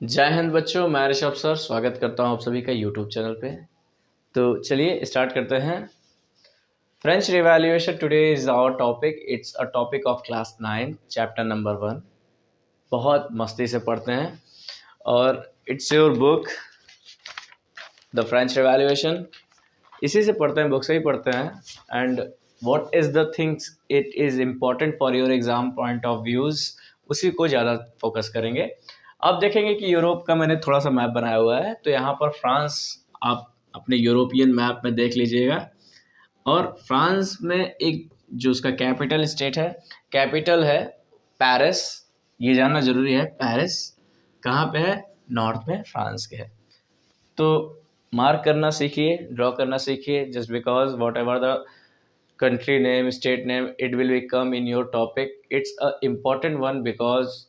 जय हिंद बच्चों, मैं ऋषभ सर स्वागत करता हूं आप सभी का यूट्यूब चैनल पे। तो चलिए स्टार्ट करते हैं। French Revolution today is our topic. It's a topic of class 9 chapter number 1। बहुत मस्ती से पढ़ते हैं और it's your book the French Revolution. इसी से पढ़ते हैं, बुक से ही पढ़ते हैं। And what is the things it is important for your exam point of views, उसी को ज़्यादा फोकस करेंगे। अब देखेंगे कि यूरोप का मैंने थोड़ा सा मैप बनाया हुआ है, तो यहाँ पर फ्रांस आप अपने यूरोपियन मैप में देख लीजिएगा। और फ्रांस में एक जो उसका कैपिटल स्टेट है, कैपिटल है पेरिस। ये जानना जरूरी है, पेरिस कहाँ पे है? नॉर्थ में फ्रांस के है। तो मार्क करना सीखिए, ड्रॉ करना सीखिए, just because what ever the country name, state name, it will become in your topic. It's a important one because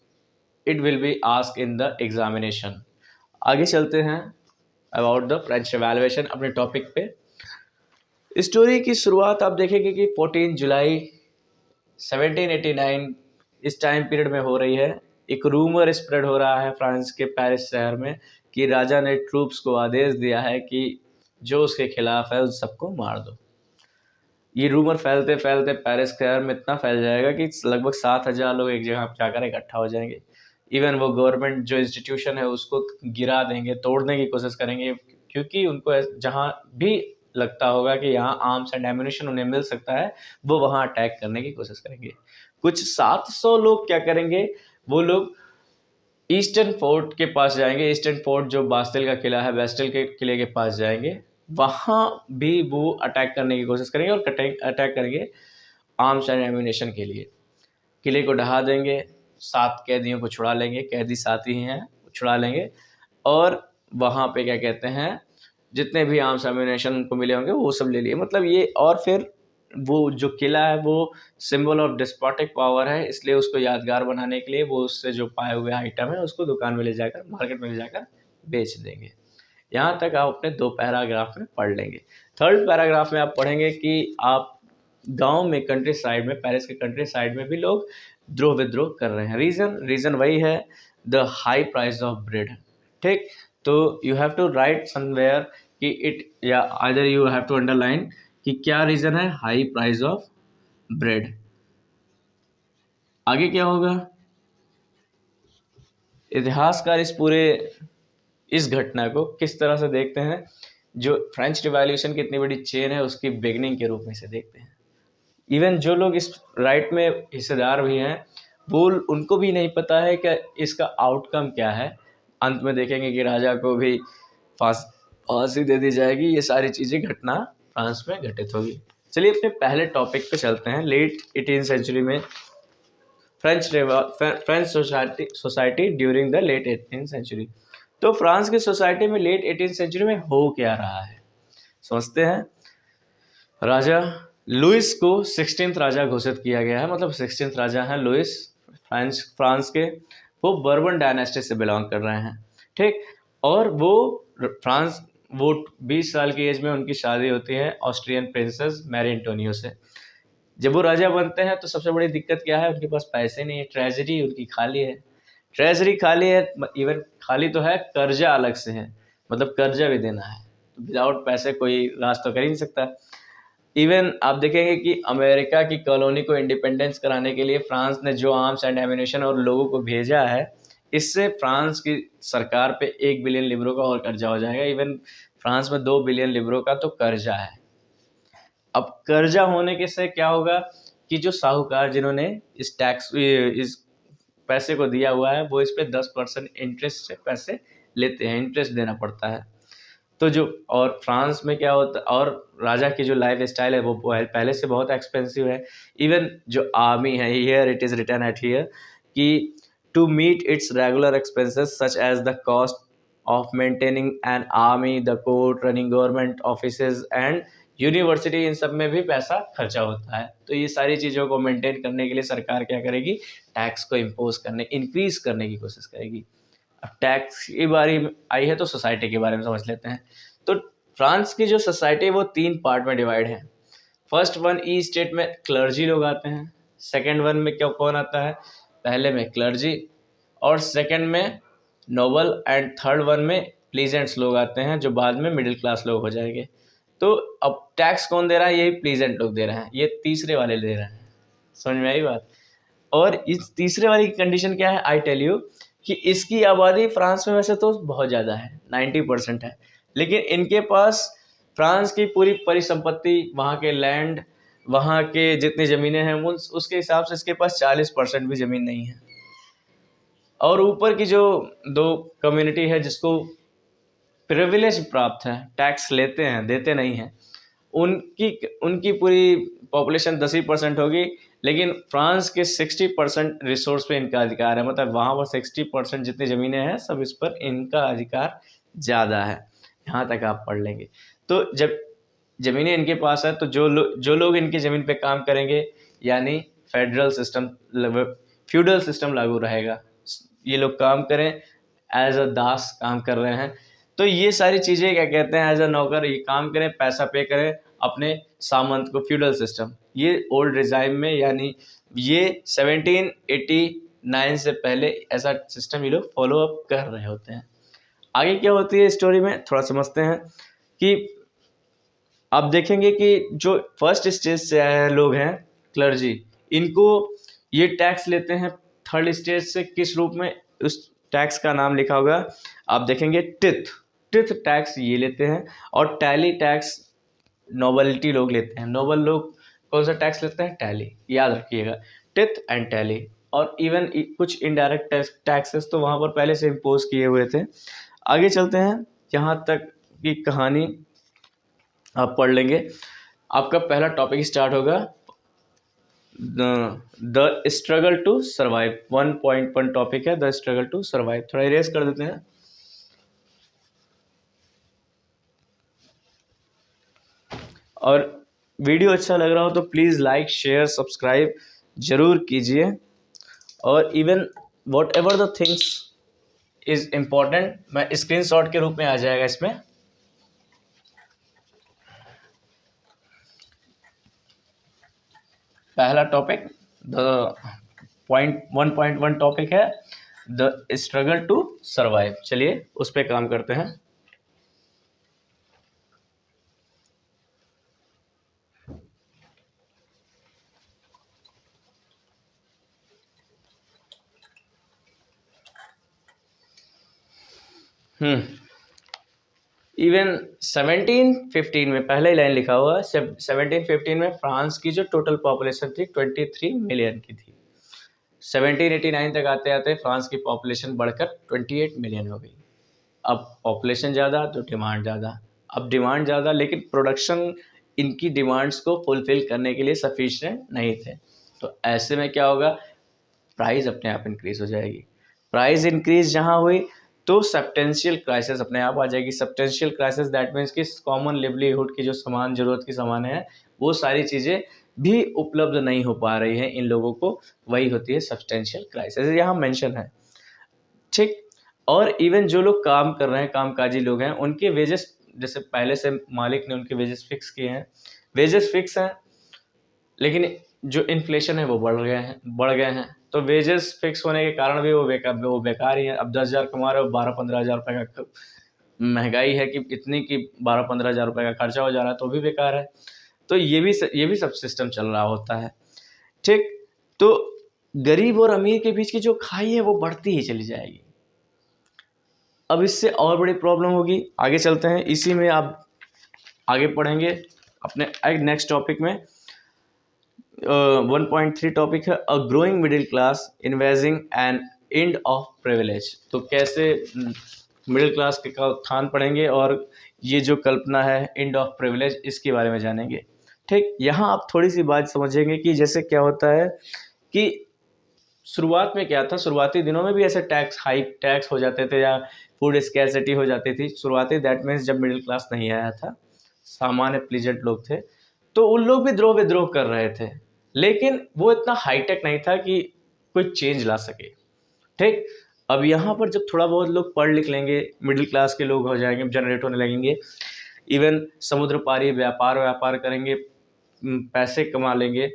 it will be asked in the examination. आगे चलते हैं about the French Revolution अपने topic पे। Story की शुरुआत आप देखेंगे कि 14 जुलाई 1789 इस टाइम पीरियड में हो रही है। एक रूमर स्प्रेड हो रहा है फ्रांस के पेरिस शहर में कि राजा ने ट्रूप्स को आदेश दिया है कि जो उसके खिलाफ है उस सबको मार दो। ये रूमर फैलते फैलते पेरिस शहर में इतना फैल जाएगा कि लगभग 7,000 लोग एक जगह जाकर इकट्ठा हो जाएंगे। इवन वो गवर्नमेंट जो इंस्टीट्यूशन है उसको गिरा देंगे, तोड़ने की कोशिश करेंगे, क्योंकि उनको जहाँ भी लगता होगा कि यहाँ आर्म्स एंड एम्यूनिशन उन्हें मिल सकता है, वो वहाँ अटैक करने की कोशिश करेंगे। कुछ 700 लोग क्या करेंगे, वो लोग ईस्टर्न फोर्ट के पास जाएंगे। ईस्टर्न फोर्ट जो बास्टिल का किला है, बास्टिल के किले के पास जाएंगे, वहाँ भी वो अटैक करने की कोशिश करेंगे और अटैक करेंगे आर्म्स एंड एम्यूनिशन के लिए। किले को ढहा देंगे, 7 कैदियों को छुड़ा लेंगे, कैदी 7 ही हैं, छुड़ा लेंगे। और वहाँ पे क्या कहते हैं, जितने भी आर्म्स एम्यूनिशन उनको मिले होंगे वो सब ले लिए, मतलब ये। और फिर वो जो किला है वो सिंबल ऑफ डिस्पोटिक पावर है, इसलिए उसको यादगार बनाने के लिए वो उससे जो पाए हुए आइटम है उसको दुकान में ले जाकर, मार्केट में ले जाकर बेच देंगे। यहाँ तक आप अपने 2 पैराग्राफ में पढ़ लेंगे। थर्ड पैराग्राफ में आप पढ़ेंगे कि आप गांव में, कंट्री साइड में, पेरिस के कंट्री साइड में भी लोग द्रोह विद्रोह कर रहे हैं। रीजन वही है, the high price of bread. ठीक, तो you have to write somewhere कि इट, या either you have to underline कि क्या रीजन है, हाई प्राइस ऑफ ब्रेड। आगे क्या होगा, इतिहासकार इस घटना को किस तरह से देखते हैं, जो फ्रेंच रिवॉल्यूशन की इतनी बड़ी चेन है उसकी बिगनिंग के रूप में से देखते हैं। इवन जो लोग इस राइट में हिस्सेदार भी हैं, वो उनको भी नहीं पता है कि इसका आउटकम क्या है। अंत में देखेंगे कि राजा को भी फांसी दे दी जाएगी। ये सारी चीज़ें घटना फ्रांस में घटित होगी। चलिए अपने पहले टॉपिक पे चलते हैं। लेट 18वीं सेंचुरी में French society during the late 18वीं सेंचुरी। तो फ्रांस की सोसाइटी में लेट 18वीं सेंचुरी में हो क्या रहा है, समझते हैं। राजा लुइस को 16th राजा घोषित किया गया है, मतलब 16th राजा हैं लुइस फ्रांस के। वो बर्बन डायनेस्टी से बिलोंग कर रहे हैं। ठीक, और वो 20 साल की एज में उनकी शादी होती है ऑस्ट्रियन प्रिंसेस मैरी एंटोनियो से। जब वो राजा बनते हैं तो सबसे बड़ी दिक्कत क्या है, उनके पास पैसे नहीं है, ट्रेजरी उनकी खाली है। ट्रेजरी खाली है, इवन खाली तो है, कर्जा अलग से है, मतलब कर्जा भी देना है। तो विदाउट पैसे कोई राज तो कर ही नहीं सकता। इवन आप देखेंगे कि अमेरिका की कॉलोनी को इंडिपेंडेंस कराने के लिए फ्रांस ने जो आर्म्स एंड एम्यूनिशन और लोगों को भेजा है, इससे फ्रांस की सरकार पे 1 बिलियन लिबरों का और कर्जा हो जाएगा। इवन फ्रांस में 2 बिलियन लिबरों का तो कर्जा है। अब कर्जा होने के से क्या होगा कि जो साहूकार जिन्होंने इस पैसे को दिया हुआ है, वो इस पे 10% इंटरेस्ट से पैसे लेते हैं, इंटरेस्ट देना पड़ता है। तो जो, और फ्रांस में क्या होता है, और राजा की जो लाइफ स्टाइल है वो पहले से बहुत एक्सपेंसिव है। इवन जो आर्मी है, here it is written at here कि to meet its regular expenses such as the cost of maintaining an army, the court, running government offices and university, इन सब में भी पैसा खर्चा होता है। तो ये सारी चीज़ों को मेंटेन करने के लिए सरकार क्या करेगी, टैक्स को इंक्रीज करने की कोशिश करेगी। अब टैक्स की बारी आई है तो सोसाइटी के बारे में समझ लेते हैं। तो फ्रांस की जो सोसाइटी है वो 3 पार्ट में डिवाइड है। फर्स्ट वन, ई स्टेट में क्लर्जी लोग आते हैं। सेकंड वन में क्या कौन आता है, पहले में क्लर्जी, और सेकंड में नोबल, एंड थर्ड वन में प्लीजेंट्स लोग आते हैं जो बाद में मिडिल क्लास लोग हो जाएंगे। तो अब टैक्स कौन दे रहा है? यही प्लीजेंट लोग दे रहे हैं, ये तीसरे वाले दे रहे हैं। समझ में आई बात? और इस तीसरे वाली की कंडीशन क्या है, आई टेल यू, कि इसकी आबादी फ्रांस में वैसे तो बहुत ज़्यादा है, 90% है, लेकिन इनके पास फ्रांस की पूरी परिसंपत्ति, वहाँ के लैंड, वहाँ के जितनी ज़मीनें हैं उसके हिसाब से इसके पास 40% भी ज़मीन नहीं है। और ऊपर की जो दो कम्युनिटी है जिसको प्रिविलेज प्राप्त है, टैक्स लेते हैं, देते नहीं हैं, उनकी उनकी पूरी पॉपुलेशन 10% होगी, लेकिन फ्रांस के 60% रिसोर्स पे इनका अधिकार है, मतलब वहाँ पर 60% जितनी ज़मीनें हैं सब इस पर इनका अधिकार ज़्यादा है। यहाँ तक आप पढ़ लेंगे। तो जब ज़मीनें इनके पास है तो जो लोग इनकी ज़मीन पे काम करेंगे, यानी फेडरल सिस्टम, फ्यूडल सिस्टम लागू रहेगा। ये लोग काम करें, एज अ दास काम कर रहे हैं, तो ये सारी चीज़ें क्या कहते हैं, एज अ नौकर ये काम करें, पैसा पे करें अपने सामंत को, फ्यूडल सिस्टम। ये ओल्ड रिजाइम में, यानी ये 1789 से पहले ऐसा सिस्टम ये लोग फॉलो अप कर रहे होते हैं। आगे क्या होती है स्टोरी में थोड़ा समझते हैं कि आप देखेंगे कि जो फर्स्ट स्टेज से आए लोग हैं, क्लर्जी, इनको ये टैक्स लेते हैं। थर्ड स्टेज से किस रूप में, उस टैक्स का नाम लिखा होगा, आप देखेंगे टिथ टैक्स ये लेते हैं, और टैली टैक्स नोबलिटी लोग लेते हैं। नोबल लोग कौन सा टैक्स लेते हैं? टैली, याद रखिएगा, टिथ एंड टैली। और इवन कुछ इनडायरेक्ट टैक्सेस तो वहाँ पर पहले से इम्पोज किए हुए थे। आगे चलते हैं, यहाँ तक की कहानी आप पढ़ लेंगे। आपका पहला टॉपिक स्टार्ट होगा, the struggle to survive. 1.1 topic है, द स्ट्रगल टू सर्वाइव। थोड़ा इरेज कर देते हैं। और वीडियो अच्छा लग रहा हो तो प्लीज़ लाइक, शेयर, सब्सक्राइब जरूर कीजिए। और even what ever the things is important, मैं स्क्रीनशॉट के रूप में आ जाएगा इसमें। पहला टॉपिक द 1.1 टॉपिक है, द स्ट्रगल टू सर्वाइव। चलिए उस पर काम करते हैं। इवन 1715 में, पहले ही लाइन लिखा हुआ है, 1715 में फ्रांस की जो टोटल पॉपुलेशन थी 23 मिलियन की थी। 1789 तक आते आते फ्रांस की पॉपुलेशन बढ़कर 28 मिलियन हो गई। अब पॉपुलेशन ज़्यादा तो डिमांड ज़्यादा, अब डिमांड ज़्यादा, लेकिन प्रोडक्शन इनकी डिमांड्स को फुलफिल करने के लिए सफिशिएंट नहीं थे। तो ऐसे में क्या होगा, प्राइस अपने आप इंक्रीज हो जाएगी। प्राइस इंक्रीज जहाँ हुई तो सब्सटेंशियल क्राइसिस अपने आप आ जाएगी। सब्सटेंशियल क्राइसिस दैट मीन्स कि कॉमन लिवलीहुड की जो सामान, ज़रूरत की सामान है, वो सारी चीज़ें भी उपलब्ध नहीं हो पा रही हैं इन लोगों को, वही होती है सब्सटेंशियल क्राइसिस, यहाँ मेंशन है। ठीक। और इवन जो लोग काम कर रहे हैं, कामकाजी लोग हैं, उनके वेजेस, जैसे पहले से मालिक ने उनके वेजेस फिक्स किए हैं, वेजेस फिक्स हैं, लेकिन जो इन्फ्लेशन है वो बढ़ गए हैं। तो वेजेस फिक्स होने के कारण भी वो बेकार ही है। अब 10,000 कमा रहे हो, 12-15 हज़ार रुपये का महंगाई है कि इतनी कि 12-15 हज़ार रुपये का खर्चा हो जा रहा है, तो भी बेकार है। तो ये भी सब सिस्टम चल रहा होता है। ठीक। तो गरीब और अमीर के बीच की जो खाई है वो बढ़ती ही चली जाएगी। अब इससे और बड़ी प्रॉब्लम होगी। आगे चलते हैं, इसी में आप आगे पढ़ेंगे अपने नेक्स्ट टॉपिक में। 1.3 टॉपिक है, a growing middle class envisaging and end of privilege. तो कैसे मिडिल क्लास का उत्थान पढ़ेंगे, और ये जो कल्पना है एंड ऑफ प्रिविलेज, इसके बारे में जानेंगे। ठीक। यहाँ आप थोड़ी सी बात समझेंगे कि जैसे क्या होता है कि शुरुआत में क्या था, शुरुआती दिनों में भी ऐसे टैक्स हो जाते थे, या फूड स्कैर्सिटी हो जाती थी शुरुआती। दैट मीन्स जब मिडिल क्लास नहीं आया था, सामान्य प्लीजेंट लोग थे, तो उन लोग भी द्रोह विद्रोह कर रहे थे, लेकिन वो इतना हाईटेक नहीं था कि कोई चेंज ला सके। ठीक। अब यहाँ पर जब थोड़ा बहुत लोग पढ़ लिख लेंगे, मिडिल क्लास के लोग हो जाएंगे, जनरेट होने लगेंगे, इवन समुद्र पारी व्यापार करेंगे, पैसे कमा लेंगे।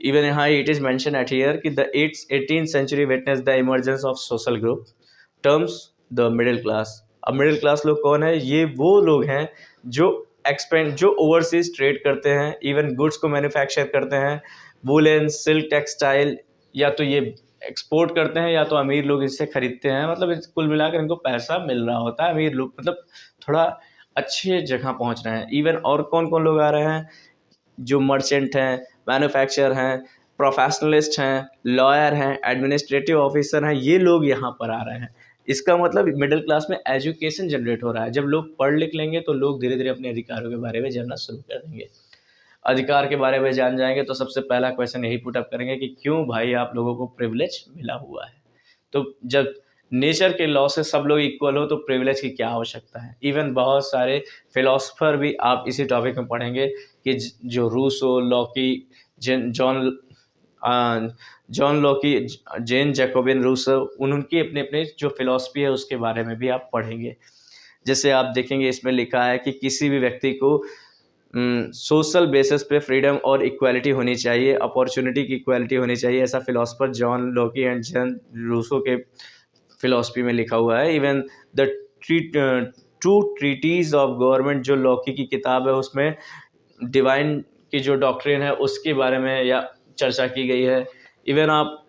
इवन यहाँ it is mention at here कि the 18th century witnessed the emergence of social group terms the middle class. अब मिडिल क्लास लोग कौन है? ये वो लोग हैं जो ओवरसीज ट्रेड करते हैं, इवन गुड्स को मैन्युफैक्चर करते हैं, वूलन, सिल्क, टेक्सटाइल, या तो ये एक्सपोर्ट करते हैं या तो अमीर लोग इससे खरीदते हैं। मतलब कुल मिलाकर इनको पैसा मिल रहा होता है। अमीर लोग मतलब थोड़ा अच्छे जगह पहुंच रहे हैं। इवन और कौन कौन लोग आ रहे हैं? जो मर्चेंट हैं, मैन्युफैक्चर हैं, प्रोफेशनलिस्ट हैं, लॉयर हैं, एडमिनिस्ट्रेटिव ऑफिसर हैं, ये लोग यहाँ पर आ रहे हैं। इसका मतलब मिडिल क्लास में एजुकेशन जनरेट हो रहा है। जब लोग पढ़ लिख लेंगे तो लोग धीरे धीरे अपने अधिकारों के बारे में जानना शुरू कर देंगे। अधिकार के बारे में जान जाएंगे तो सबसे पहला क्वेश्चन यही पुट अप करेंगे कि क्यों भाई आप लोगों को प्रिविलेज मिला हुआ है। तो जब नेचर के लॉ से सब लोग इक्वल हो तो प्रिविलेज की क्या आवश्यकता है। इवन बहुत सारे फिलोसफर भी आप इसी टॉपिक में पढ़ेंगे कि जो रूसो, लॉकी, जॉन लॉकी, जेन जैकोबिन रूसो, उनकी अपने अपने जो फिलॉसफी है उसके बारे में भी आप पढ़ेंगे। जैसे आप देखेंगे इसमें लिखा है कि किसी भी व्यक्ति को सोशल बेसिस पे फ्रीडम और इक्वालिटी होनी चाहिए, अपॉर्चुनिटी की इक्वालिटी होनी चाहिए। ऐसा philosopher John Locke and Jean Rousseau के फिलॉसफी में लिखा हुआ है। Even the two treatise of government, जो लॉकी की किताब है, उसमें डिवाइन की जो डॉक्ट्रिन है उसके बारे में या चर्चा की गई है। इवन आप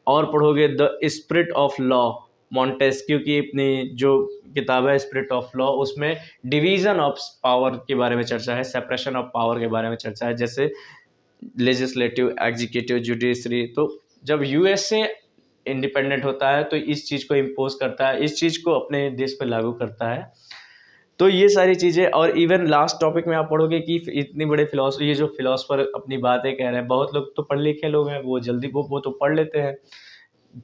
और पढ़ोगे the spirit of law, Montesquieu की अपनी जो किताब है स्पिरिट ऑफ लॉ, उसमें डिवीजन ऑफ पावर के बारे में चर्चा है, सेपरेशन ऑफ पावर के बारे में चर्चा है, जैसे लेजिस्लेटिव, एग्जीक्यूटिव, जुडिशरी। तो जब यूएसए इंडिपेंडेंट होता है तो इस चीज़ को इम्पोज करता है, इस चीज़ को अपने देश पर लागू करता है। तो ये सारी चीज़ें। और इवन लास्ट टॉपिक में आप पढ़ोगे कि इतनी बड़े ये जो फिलोसफर अपनी बातें कह रहे हैं, बहुत लोग तो पढ़े लिखे लोग हैं, वो जल्दी वो तो पढ़ लेते हैं।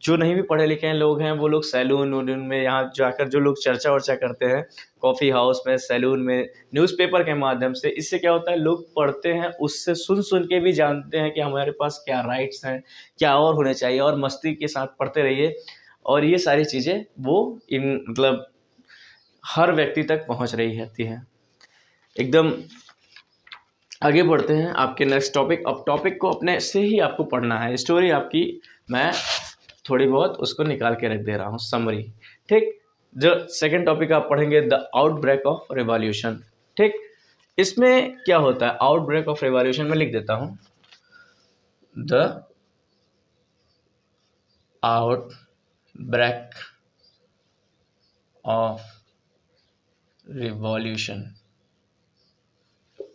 जो नहीं भी पढ़े लिखे हैं लोग हैं, वो लोग सैलून वूलून में यहाँ जाकर जो लोग चर्चा वर्चा करते हैं, कॉफ़ी हाउस में, सैलून में, न्यूज़पेपर के माध्यम से, इससे क्या होता है लोग पढ़ते हैं, उससे सुन सुन के भी जानते हैं कि हमारे पास क्या राइट्स हैं, क्या और होने चाहिए, और मस्ती के साथ पढ़ते रहिए। और ये सारी चीज़ें वो मतलब हर व्यक्ति तक पहुँच रही रहती हैं। एकदम आगे बढ़ते हैं आपके नेक्स्ट टॉपिक। अब टॉपिक को अपने से ही आपको पढ़ना है, स्टोरी आपकी मैं थोड़ी बहुत उसको निकाल के रख दे रहा हूँ, समरी। ठीक, जो सेकंड टॉपिक आप पढ़ेंगे द आउटब्रेक ऑफ रिवॉल्यूशन। ठीक, इसमें क्या होता है आउटब्रेक ऑफ रिवॉल्यूशन में लिख देता हूँ द आउटब्रेक ऑफ रिवॉल्यूशन।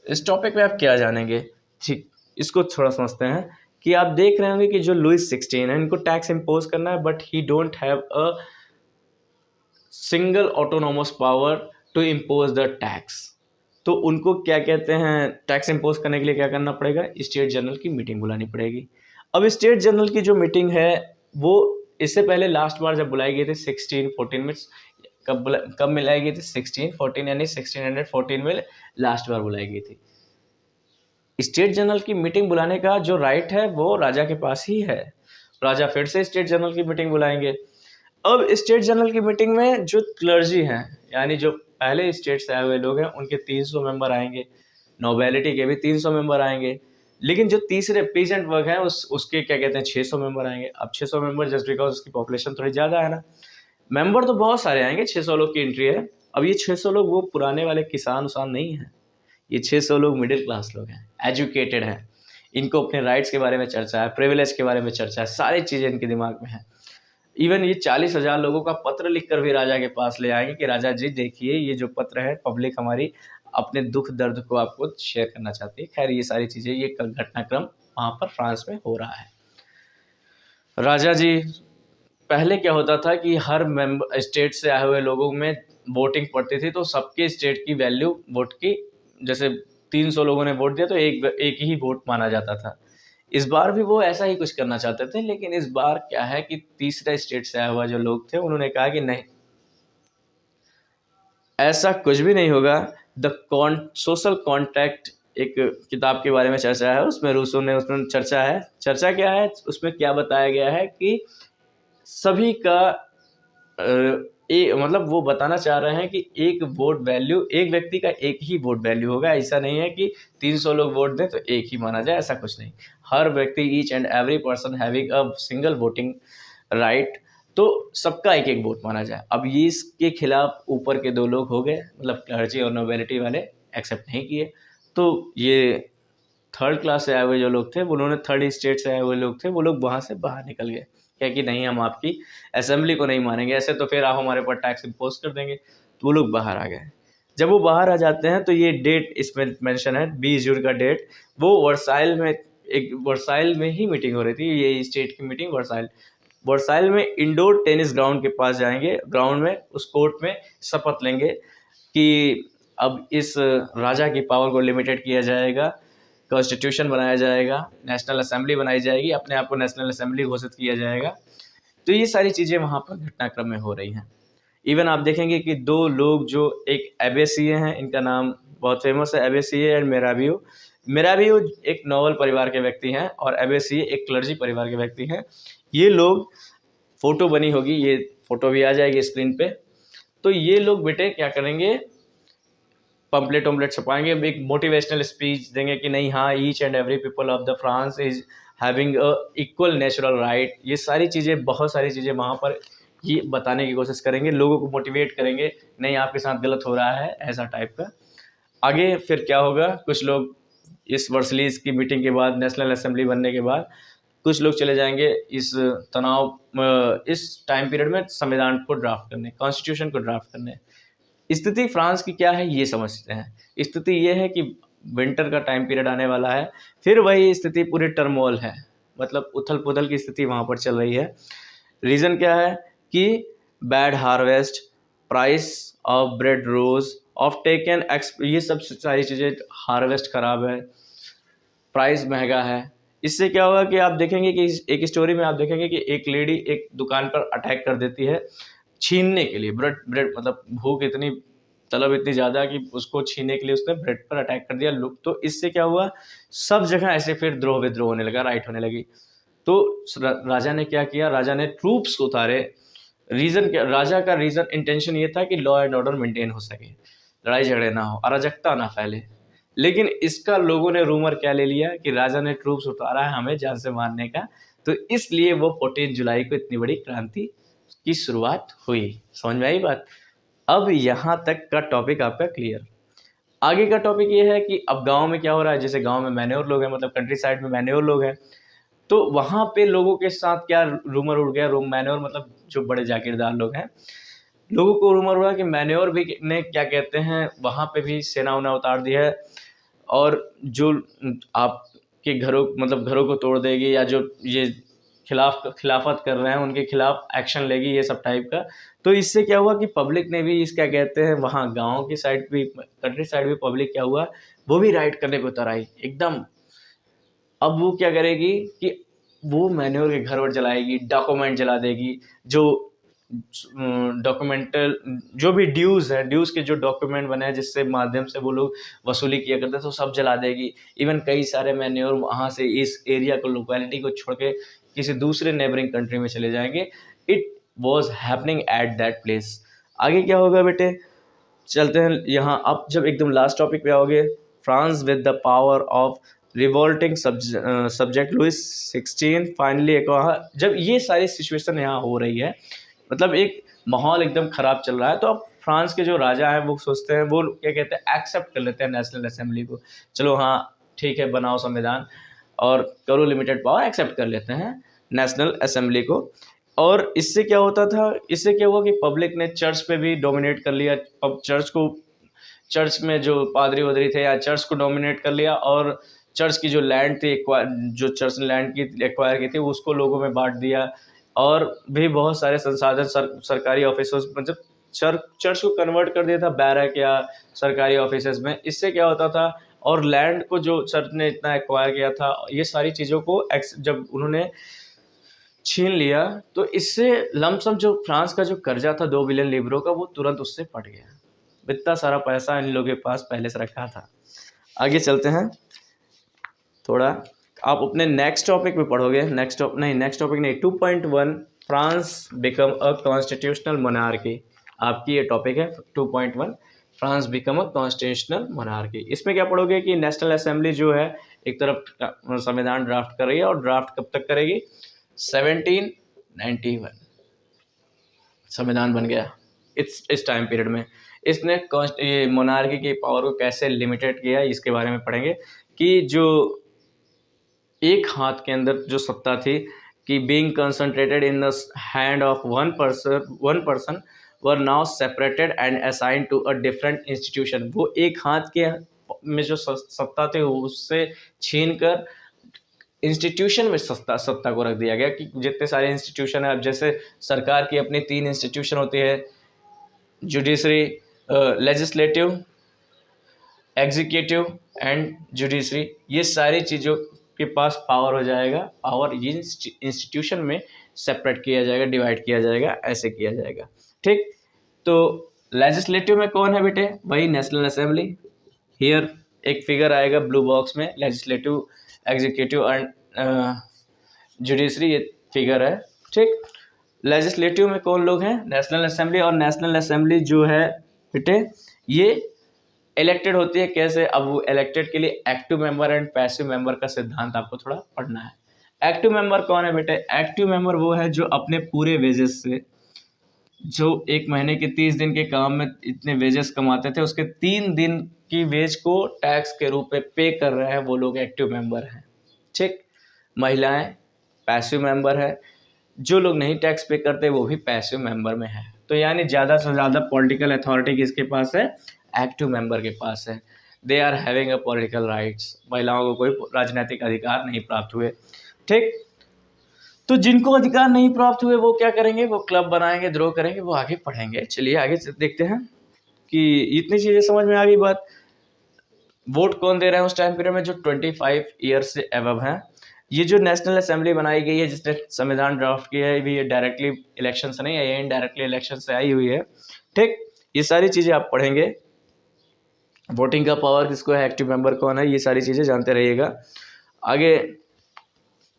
इस टॉपिक में आप क्या जानेंगे? ठीक, इसको थोड़ा समझते हैं कि आप देख रहे होंगे कि जो लुइस 16 है, इनको टैक्स इम्पोज करना है, but he don't have a single autonomous power to impose the tax. तो उनको क्या कहते हैं, टैक्स इम्पोज करने के लिए क्या करना पड़ेगा? स्टेट जनरल की मीटिंग बुलानी पड़ेगी। अब स्टेट जनरल की जो मीटिंग है वो इससे पहले लास्ट बार जब बुलाई गई थी 1614 में, कब मिलाई गई थी? 1614, यानी 1614 में लास्ट बार बुलाई गई थी। स्टेट जनरल की मीटिंग बुलाने का जो राइट है वो राजा के पास ही है। राजा फिर से स्टेट जनरल की मीटिंग बुलाएंगे। अब स्टेट जनरल की मीटिंग में जो क्लर्जी हैं, यानी जो पहले स्टेट से आए हुए लोग हैं, उनके 300 मेंबर आएंगे, नोबेलिटी के भी 300 मेंबर आएंगे, लेकिन जो तीसरे पीजेंट वर्ग हैं उसके क्या कहते हैं 600 मेंबर आएंगे। अब 600 मेंबर जस्ट बिकॉज उसकी पॉपुलेशन थोड़ी ज़्यादा है ना, मेंबर तो बहुत सारे आएंगे, 600 लोग की एंट्री है। अब ये 600 लोग वो पुराने वाले किसान उसान नहीं हैं, ये 600 लोग मिडिल क्लास लोग हैं, एजुकेटेड हैं, इनको अपने राइट्स के बारे में चर्चा है, प्रिविलेज के बारे में चर्चा है, सारी चीज़ें इनके दिमाग में हैं। इवन ये 40,000 लोगों का पत्र लिखकर भी राजा के पास ले आएंगे कि राजा जी देखिए ये जो पत्र है, पब्लिक हमारी अपने दुख दर्द को आपको शेयर करना चाहती है। खैर ये सारी चीज़ें, ये घटनाक्रम वहाँ पर फ्रांस में हो रहा है। राजा जी, पहले क्या होता था कि हर मेंबर स्टेट से आए हुए लोगों में वोटिंग पड़ती थी, तो सबके स्टेट की वैल्यू वोट की, जैसे 300 लोगों ने वोट दिया तो एक ही वोट माना जाता था। इस बार भी वो ऐसा ही कुछ करना चाहते थे, लेकिन इस बार क्या है कि तीसरे स्टेट से आया हुआ जो लोग थे उन्होंने कहा कि नहीं, ऐसा कुछ भी नहीं होगा। द सोशल कॉन्ट्रैक्ट एक किताब के बारे में चर्चा है, उसमें रूसो ने उसमें चर्चा है। चर्चा क्या है उसमें, क्या बताया गया है कि सभी का मतलब वो बताना चाह रहे हैं कि एक वोट वैल्यू, एक व्यक्ति का एक ही वोट वैल्यू होगा। ऐसा नहीं है कि 300 लोग वोट दें तो एक ही माना जाए, ऐसा कुछ नहीं। हर व्यक्ति, each and every person having a single voting right, तो सबका एक एक वोट माना जाए। अब ये इसके खिलाफ ऊपर के 2 लोग हो गए, मतलब क्लर्जी और नोबेलिटी वाले एक्सेप्ट नहीं किए। तो ये थर्ड क्लास से आए हुए जो लोग थे, उन्होंने थर्ड स्टेट से आए हुए लोग थे, वो लोग वहाँ से बाहर निकल गए, क्या कि नहीं हम आपकी असेंबली को नहीं मानेंगे, ऐसे तो फिर आप हमारे पर टैक्स इम्पोज कर देंगे। तो वो लोग बाहर आ गए। जब वो बाहर आ जाते हैं तो ये डेट इसमें मेंशन है 20 जून का डेट, वो वर्साइल में ही मीटिंग हो रही थी, ये स्टेट की मीटिंग वर्साइल में इंडोर टेनिस ग्राउंड के पास जाएंगे, ग्राउंड में उस कोर्ट में शपथ लेंगे कि अब इस राजा की पावर को लिमिटेड किया जाएगा, कॉन्स्टिट्यूशन बनाया जाएगा, नेशनल असेंबली बनाई जाएगी, अपने आप को नेशनल असेंबली घोषित किया जाएगा। तो ये सारी चीज़ें वहाँ पर घटनाक्रम में हो रही हैं। इवन आप देखेंगे कि 2 लोग जो एक एबेसिए हैं, इनका नाम बहुत फेमस है, एबेसिए एंड मेराबियो। मेराबियो एक नोबल परिवार के व्यक्ति हैं और एबेसिए एक क्लर्जी परिवार के व्यक्ति हैं। ये लोग, फोटो बनी होगी, ये फोटो भी आ जाएगी स्क्रीन पे। तो ये लोग बेटे क्या करेंगे, पंपलेट छपाएंगे, एक मोटिवेशनल स्पीच देंगे कि नहीं हाँ, each and every people of the France is having a equal natural right. ये सारी चीज़ें, बहुत सारी चीज़ें वहाँ पर ये बताने की कोशिश करेंगे, लोगों को मोटिवेट करेंगे, नहीं आपके साथ गलत हो रहा है, ऐसा टाइप का। आगे फिर क्या होगा, कुछ लोग इस वर्सलीज की मीटिंग के बाद, नेशनल असेंबली बनने के बाद, कुछ लोग चले जाएंगे इस इस टाइम पीरियड में संविधान को ड्राफ्ट करने, कॉन्स्टिट्यूशन को ड्राफ्ट करने। स्थिति फ्रांस की क्या है ये समझते हैं। स्थिति ये है कि विंटर का टाइम पीरियड आने वाला है, फिर वही स्थिति पूरी टर्मोल है, मतलब उथल पुथल की स्थिति वहाँ पर चल रही है। रीज़न क्या है कि bad harvest, price of bread rose, of taken ये सब सारी चीज़ें, हार्वेस्ट ख़राब है, प्राइस महंगा है। इससे क्या होगा कि आप देखेंगे कि एक स्टोरी में आप देखेंगे कि एक लेडी एक दुकान पर अटैक कर देती है छीनने के लिए, ब्रेड मतलब भूख इतनी, तलब इतनी ज़्यादा कि उसको छीनने के लिए उसने ब्रेड पर अटैक कर दिया। लोग, तो इससे क्या हुआ, सब जगह ऐसे फिर द्रोह विद्रोह होने लगा, राइट होने लगी। तो राजा ने क्या किया, राजा ने ट्रूप्स उतारे। रीज़न क्या, राजा का रीज़न इंटेंशन ये था कि लॉ एंड ऑर्डर मेंटेन हो सके, लड़ाई झगड़े ना हो, अराजकता ना फैले। लेकिन इसका लोगों ने रूमर क्या ले लिया कि राजा ने ट्रूप्स उतारा है हमें जान से मारने का, तो इसलिए वो 14 जुलाई को इतनी बड़ी क्रांति की शुरुआत हुई। समझ में आई बात। अब यहाँ तक का टॉपिक आपका क्लियर। आगे का टॉपिक ये है कि अब गांव में क्या हो रहा है, जैसे गांव में मैन्योर लोग हैं, मतलब कंट्री साइड में मैन्योर लोग हैं, तो वहाँ पे लोगों के साथ क्या रूमर उड़ गया, मैन्योर मतलब जो बड़े जागीरदार लोग हैं, लोगों को रूमर हुआ कि मैन्योर भी ने क्या कहते हैं वहाँ पे भी सेना उना उतार दी है, और जो आपके घरों, मतलब घरों को तोड़ देगी, या जो ये खिलाफत कर रहे हैं उनके खिलाफ एक्शन लेगी, ये सब टाइप का। तो इससे क्या हुआ कि पब्लिक ने भी इस क्या कहते हैं, वहाँ गांव की साइड भी, कंट्री साइड भी पब्लिक क्या हुआ, वो भी राइट करने को उतर आई एकदम। अब वो क्या करेगी कि वो मैन्योर के घर वर जलाएगी, डॉक्यूमेंट जला देगी, जो डॉक्यूमेंटल जो भी ड्यूज़ है, ड्यूज़ के जो डॉक्यूमेंट बने हैं जिससे माध्यम से वो लोग वसूली किया करते थे, तो सब जला देगी। इवन कई सारे मैन्योर वहाँ से इस एरिया को, लोकेलिटी को छोड़ के किसी दूसरे नेबरिंग कंट्री में चले जाएंगे। It was happening at that place. आगे क्या होगा बेटे, चलते हैं यहाँ। अब जब एकदम लास्ट टॉपिक पे आओगे, France with the power of revolting subject Louis 16 finally, जब ये सारी सिचुएशन यहाँ हो रही है, मतलब एक माहौल एकदम ख़राब चल रहा है, तो अब फ्रांस के जो राजा हैं वो सोचते हैं, वो क्या कहते हैं, एक्सेप्ट कर लेते हैं नेशनल असेंबली को। चलो हाँ ठीक है, बनाओ संविधान और करो लिमिटेड पावर, एक्सेप्ट कर लेते हैं नेशनल असेंबली को। और इससे क्या होता था, इससे क्या हुआ कि पब्लिक ने चर्च पे भी डोमिनेट कर लिया। अब चर्च में जो पादरी वादरी थे या चर्च को डोमिनेट कर लिया, और चर्च की जो लैंड थी, जो चर्च ने लैंड की एक्वायर की थी, उसको लोगों में बांट दिया। और भी बहुत सारे संसाधन सरकारी ऑफिसर्स, मतलब चर्च को कन्वर्ट कर दिया था बैरक या सरकारी ऑफिसेज में। इससे क्या होता था, और लैंड को जो चर्च ने इतना एक्वायर किया था, ये सारी चीज़ों को जब उन्होंने छीन लिया, तो इससे लमसम जो फ्रांस का जो कर्जा था 2 बिलियन लीब्रो का, वो तुरंत उससे पट गया। इतना सारा पैसा इन लोगों के पास पहले से रखा था। आगे चलते हैं थोड़ा, आप अपने नेक्स्ट टॉपिक में पढ़ोगे, नेक्स्ट टॉपिक नहीं 2.1 France become a constitutional monarchy. आपकी ये टॉपिक है 2.1 France become a constitutional monarchy. इसमें क्या पढ़ोगे कि नेशनल असेंबली जो है एक तरफ संविधान ड्राफ्ट कर रही है, और ड्राफ्ट कब तक करेगी, 1791। संविधान बन गया इस टाइम पीरियड में। इसने ये मोनार्की की पावर को कैसे लिमिटेड किया इसके बारे में पढ़ेंगे कि जो एक हाथ के अंदर जो सत्ता थी कि being concentrated in the hand of one person were now separated and assign to a different institution. वो एक हाथ के में जो सत्ता थी उससे छीन कर इंस्टीट्यूशन में सत्ता को रख दिया गया कि जितने सारे इंस्टीट्यूशन है, अब जैसे सरकार की अपनी 3 इंस्टीट्यूशन होती है, judiciary, legislative, executive and judiciary. ये सारी चीज़ों के पास पावर हो जाएगा, पावर ये इंस्टीट्यूशन में सेपरेट किया जाएगा, डिवाइड किया जाएगा, ऐसे किया जाएगा। ठीक, तो लेजिस्लेटिव में कौन है बेटे? वही नेशनल असेंबली। हियर एक फिगर आएगा ब्लू बॉक्स में, लेजिस्लेटिव, एग्जीक्यूटिव एंड जुडिशरी, ये फिगर है। ठीक, लेजिस्लेटिव में कौन लोग हैं? National assembly. और नेशनल असेंबली जो है बेटे ये इलेक्टेड होती है। कैसे? अब वो इलेक्टेड के लिए active member and passive member का सिद्धांत आपको थोड़ा पढ़ना है। एक्टिव मेंबर कौन है बेटे? एक्टिव मेंबर वो है जो अपने पूरे वेजेस से, जो एक महीने के 30 दिन के काम में इतने वेजेस कमाते थे, उसके 3 दिन की वेज को टैक्स के रूप में पे कर रहे हैं, वो लोग एक्टिव मेंबर हैं। ठीक, महिलाएं पैसिव मेंबर है, जो लोग नहीं टैक्स पे करते वो भी पैसिव मेंबर में है। तो यानी ज़्यादा से ज़्यादा पॉलिटिकल अथॉरिटी किसके पास है? एक्टिव मेंबर के पास है। They are having a political rights. महिलाओं को कोई राजनीतिक अधिकार नहीं प्राप्त हुए। ठीक, तो जिनको अधिकार नहीं प्राप्त हुए वो क्या करेंगे? वो क्लब बनाएंगे, द्रोह करेंगे, वो आगे पढ़ेंगे। चलिए आगे देखते हैं कि इतनी चीज़ें समझ में आ गई बात। वोट कौन दे रहे हैं उस टाइम पीरियड में? जो 25 ईयर्स से एबव हैं। ये जो नेशनल असेंबली बनाई गई है जिसने संविधान ड्राफ्ट किया है, ये डायरेक्टली इलेक्शन से नहीं है, ये इनडायरेक्टली इलेक्शन से आई हुई है। ठीक, ये सारी चीज़ें आप पढ़ेंगे। वोटिंग का पावर किसको है, एक्टिव मेंबर कौन है, ये सारी चीज़ें जानते रहिएगा। आगे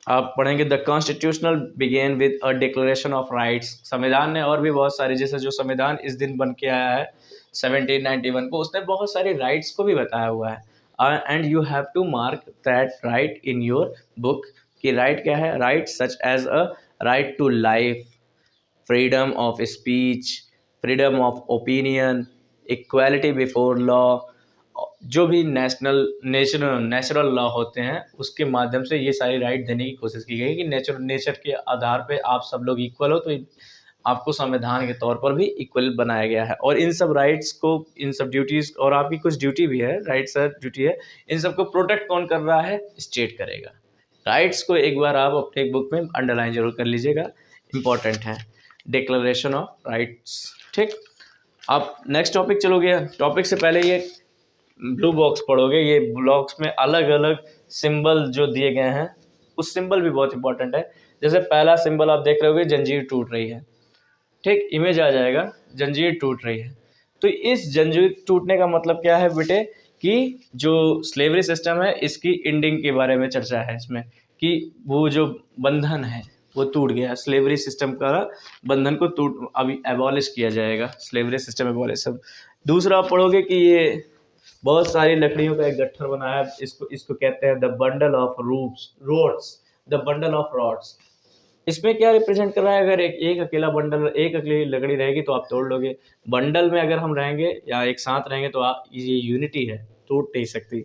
आप पढ़ेंगे the constitutional began with a declaration of rights. संविधान ने और भी बहुत सारे, जैसे जो संविधान इस दिन बन के आया है 1791 को, उसने बहुत सारे राइट्स को भी बताया हुआ है। And you have to mark that right in your book कि राइट क्या है। Right such as a right to life, freedom of speech, freedom of opinion, equality before law. जो भी नेचुरल लॉ होते हैं उसके माध्यम से ये सारी राइट देने की कोशिश की गई कि नेचर के आधार पे आप सब लोग इक्वल हो, तो आपको संविधान के तौर पर भी इक्वल बनाया गया है। और इन सब राइट्स को, इन सब ड्यूटीज़, और आपकी कुछ ड्यूटी भी है, राइट्स है, ड्यूटी है, इन सबको प्रोटेक्ट कौन कर रहा है? स्टेट करेगा। राइट्स को एक बार आप अपने एक बुक में अंडरलाइन जरूर कर लीजिएगा, इंपॉर्टेंट है, डिक्लेरेशन ऑफ राइट्स। ठीक, आप नेक्स्ट टॉपिक चलोगे। टॉपिक से पहले ये ब्लू बॉक्स पढ़ोगे। ये ब्लॉक्स में अलग अलग सिंबल जो दिए गए हैं, उस सिंबल भी बहुत इंपॉर्टेंट है। जैसे पहला सिंबल आप देख रहे होगे, जंजीर टूट रही है। ठीक, इमेज आ जाएगा, जंजीर टूट रही है। तो इस जंजीर टूटने का मतलब क्या है बेटे? कि जो स्लेवरी सिस्टम है इसकी एंडिंग के बारे में चर्चा है इसमें, कि वो जो बंधन है वो टूट गया। स्लेवरी सिस्टम का बंधन को अभी एबॉलिश किया जाएगा, स्लेवरी सिस्टम एबॉलिशन। दूसरा आप पढ़ोगे कि ये बहुत सारी लकड़ियों का एक गट्ठर बना है, इसको कहते हैं the bundle of rods, the bundle of rods. इसमें क्या रिप्रेजेंट कर रहा है? अगर एक अकेला बंडल, एक अकेली लकड़ी रहेगी तो आप तोड़ लोगे। बंडल में अगर हम रहेंगे या एक साथ रहेंगे तो आप, ये यूनिटी है, टूट नहीं सकती।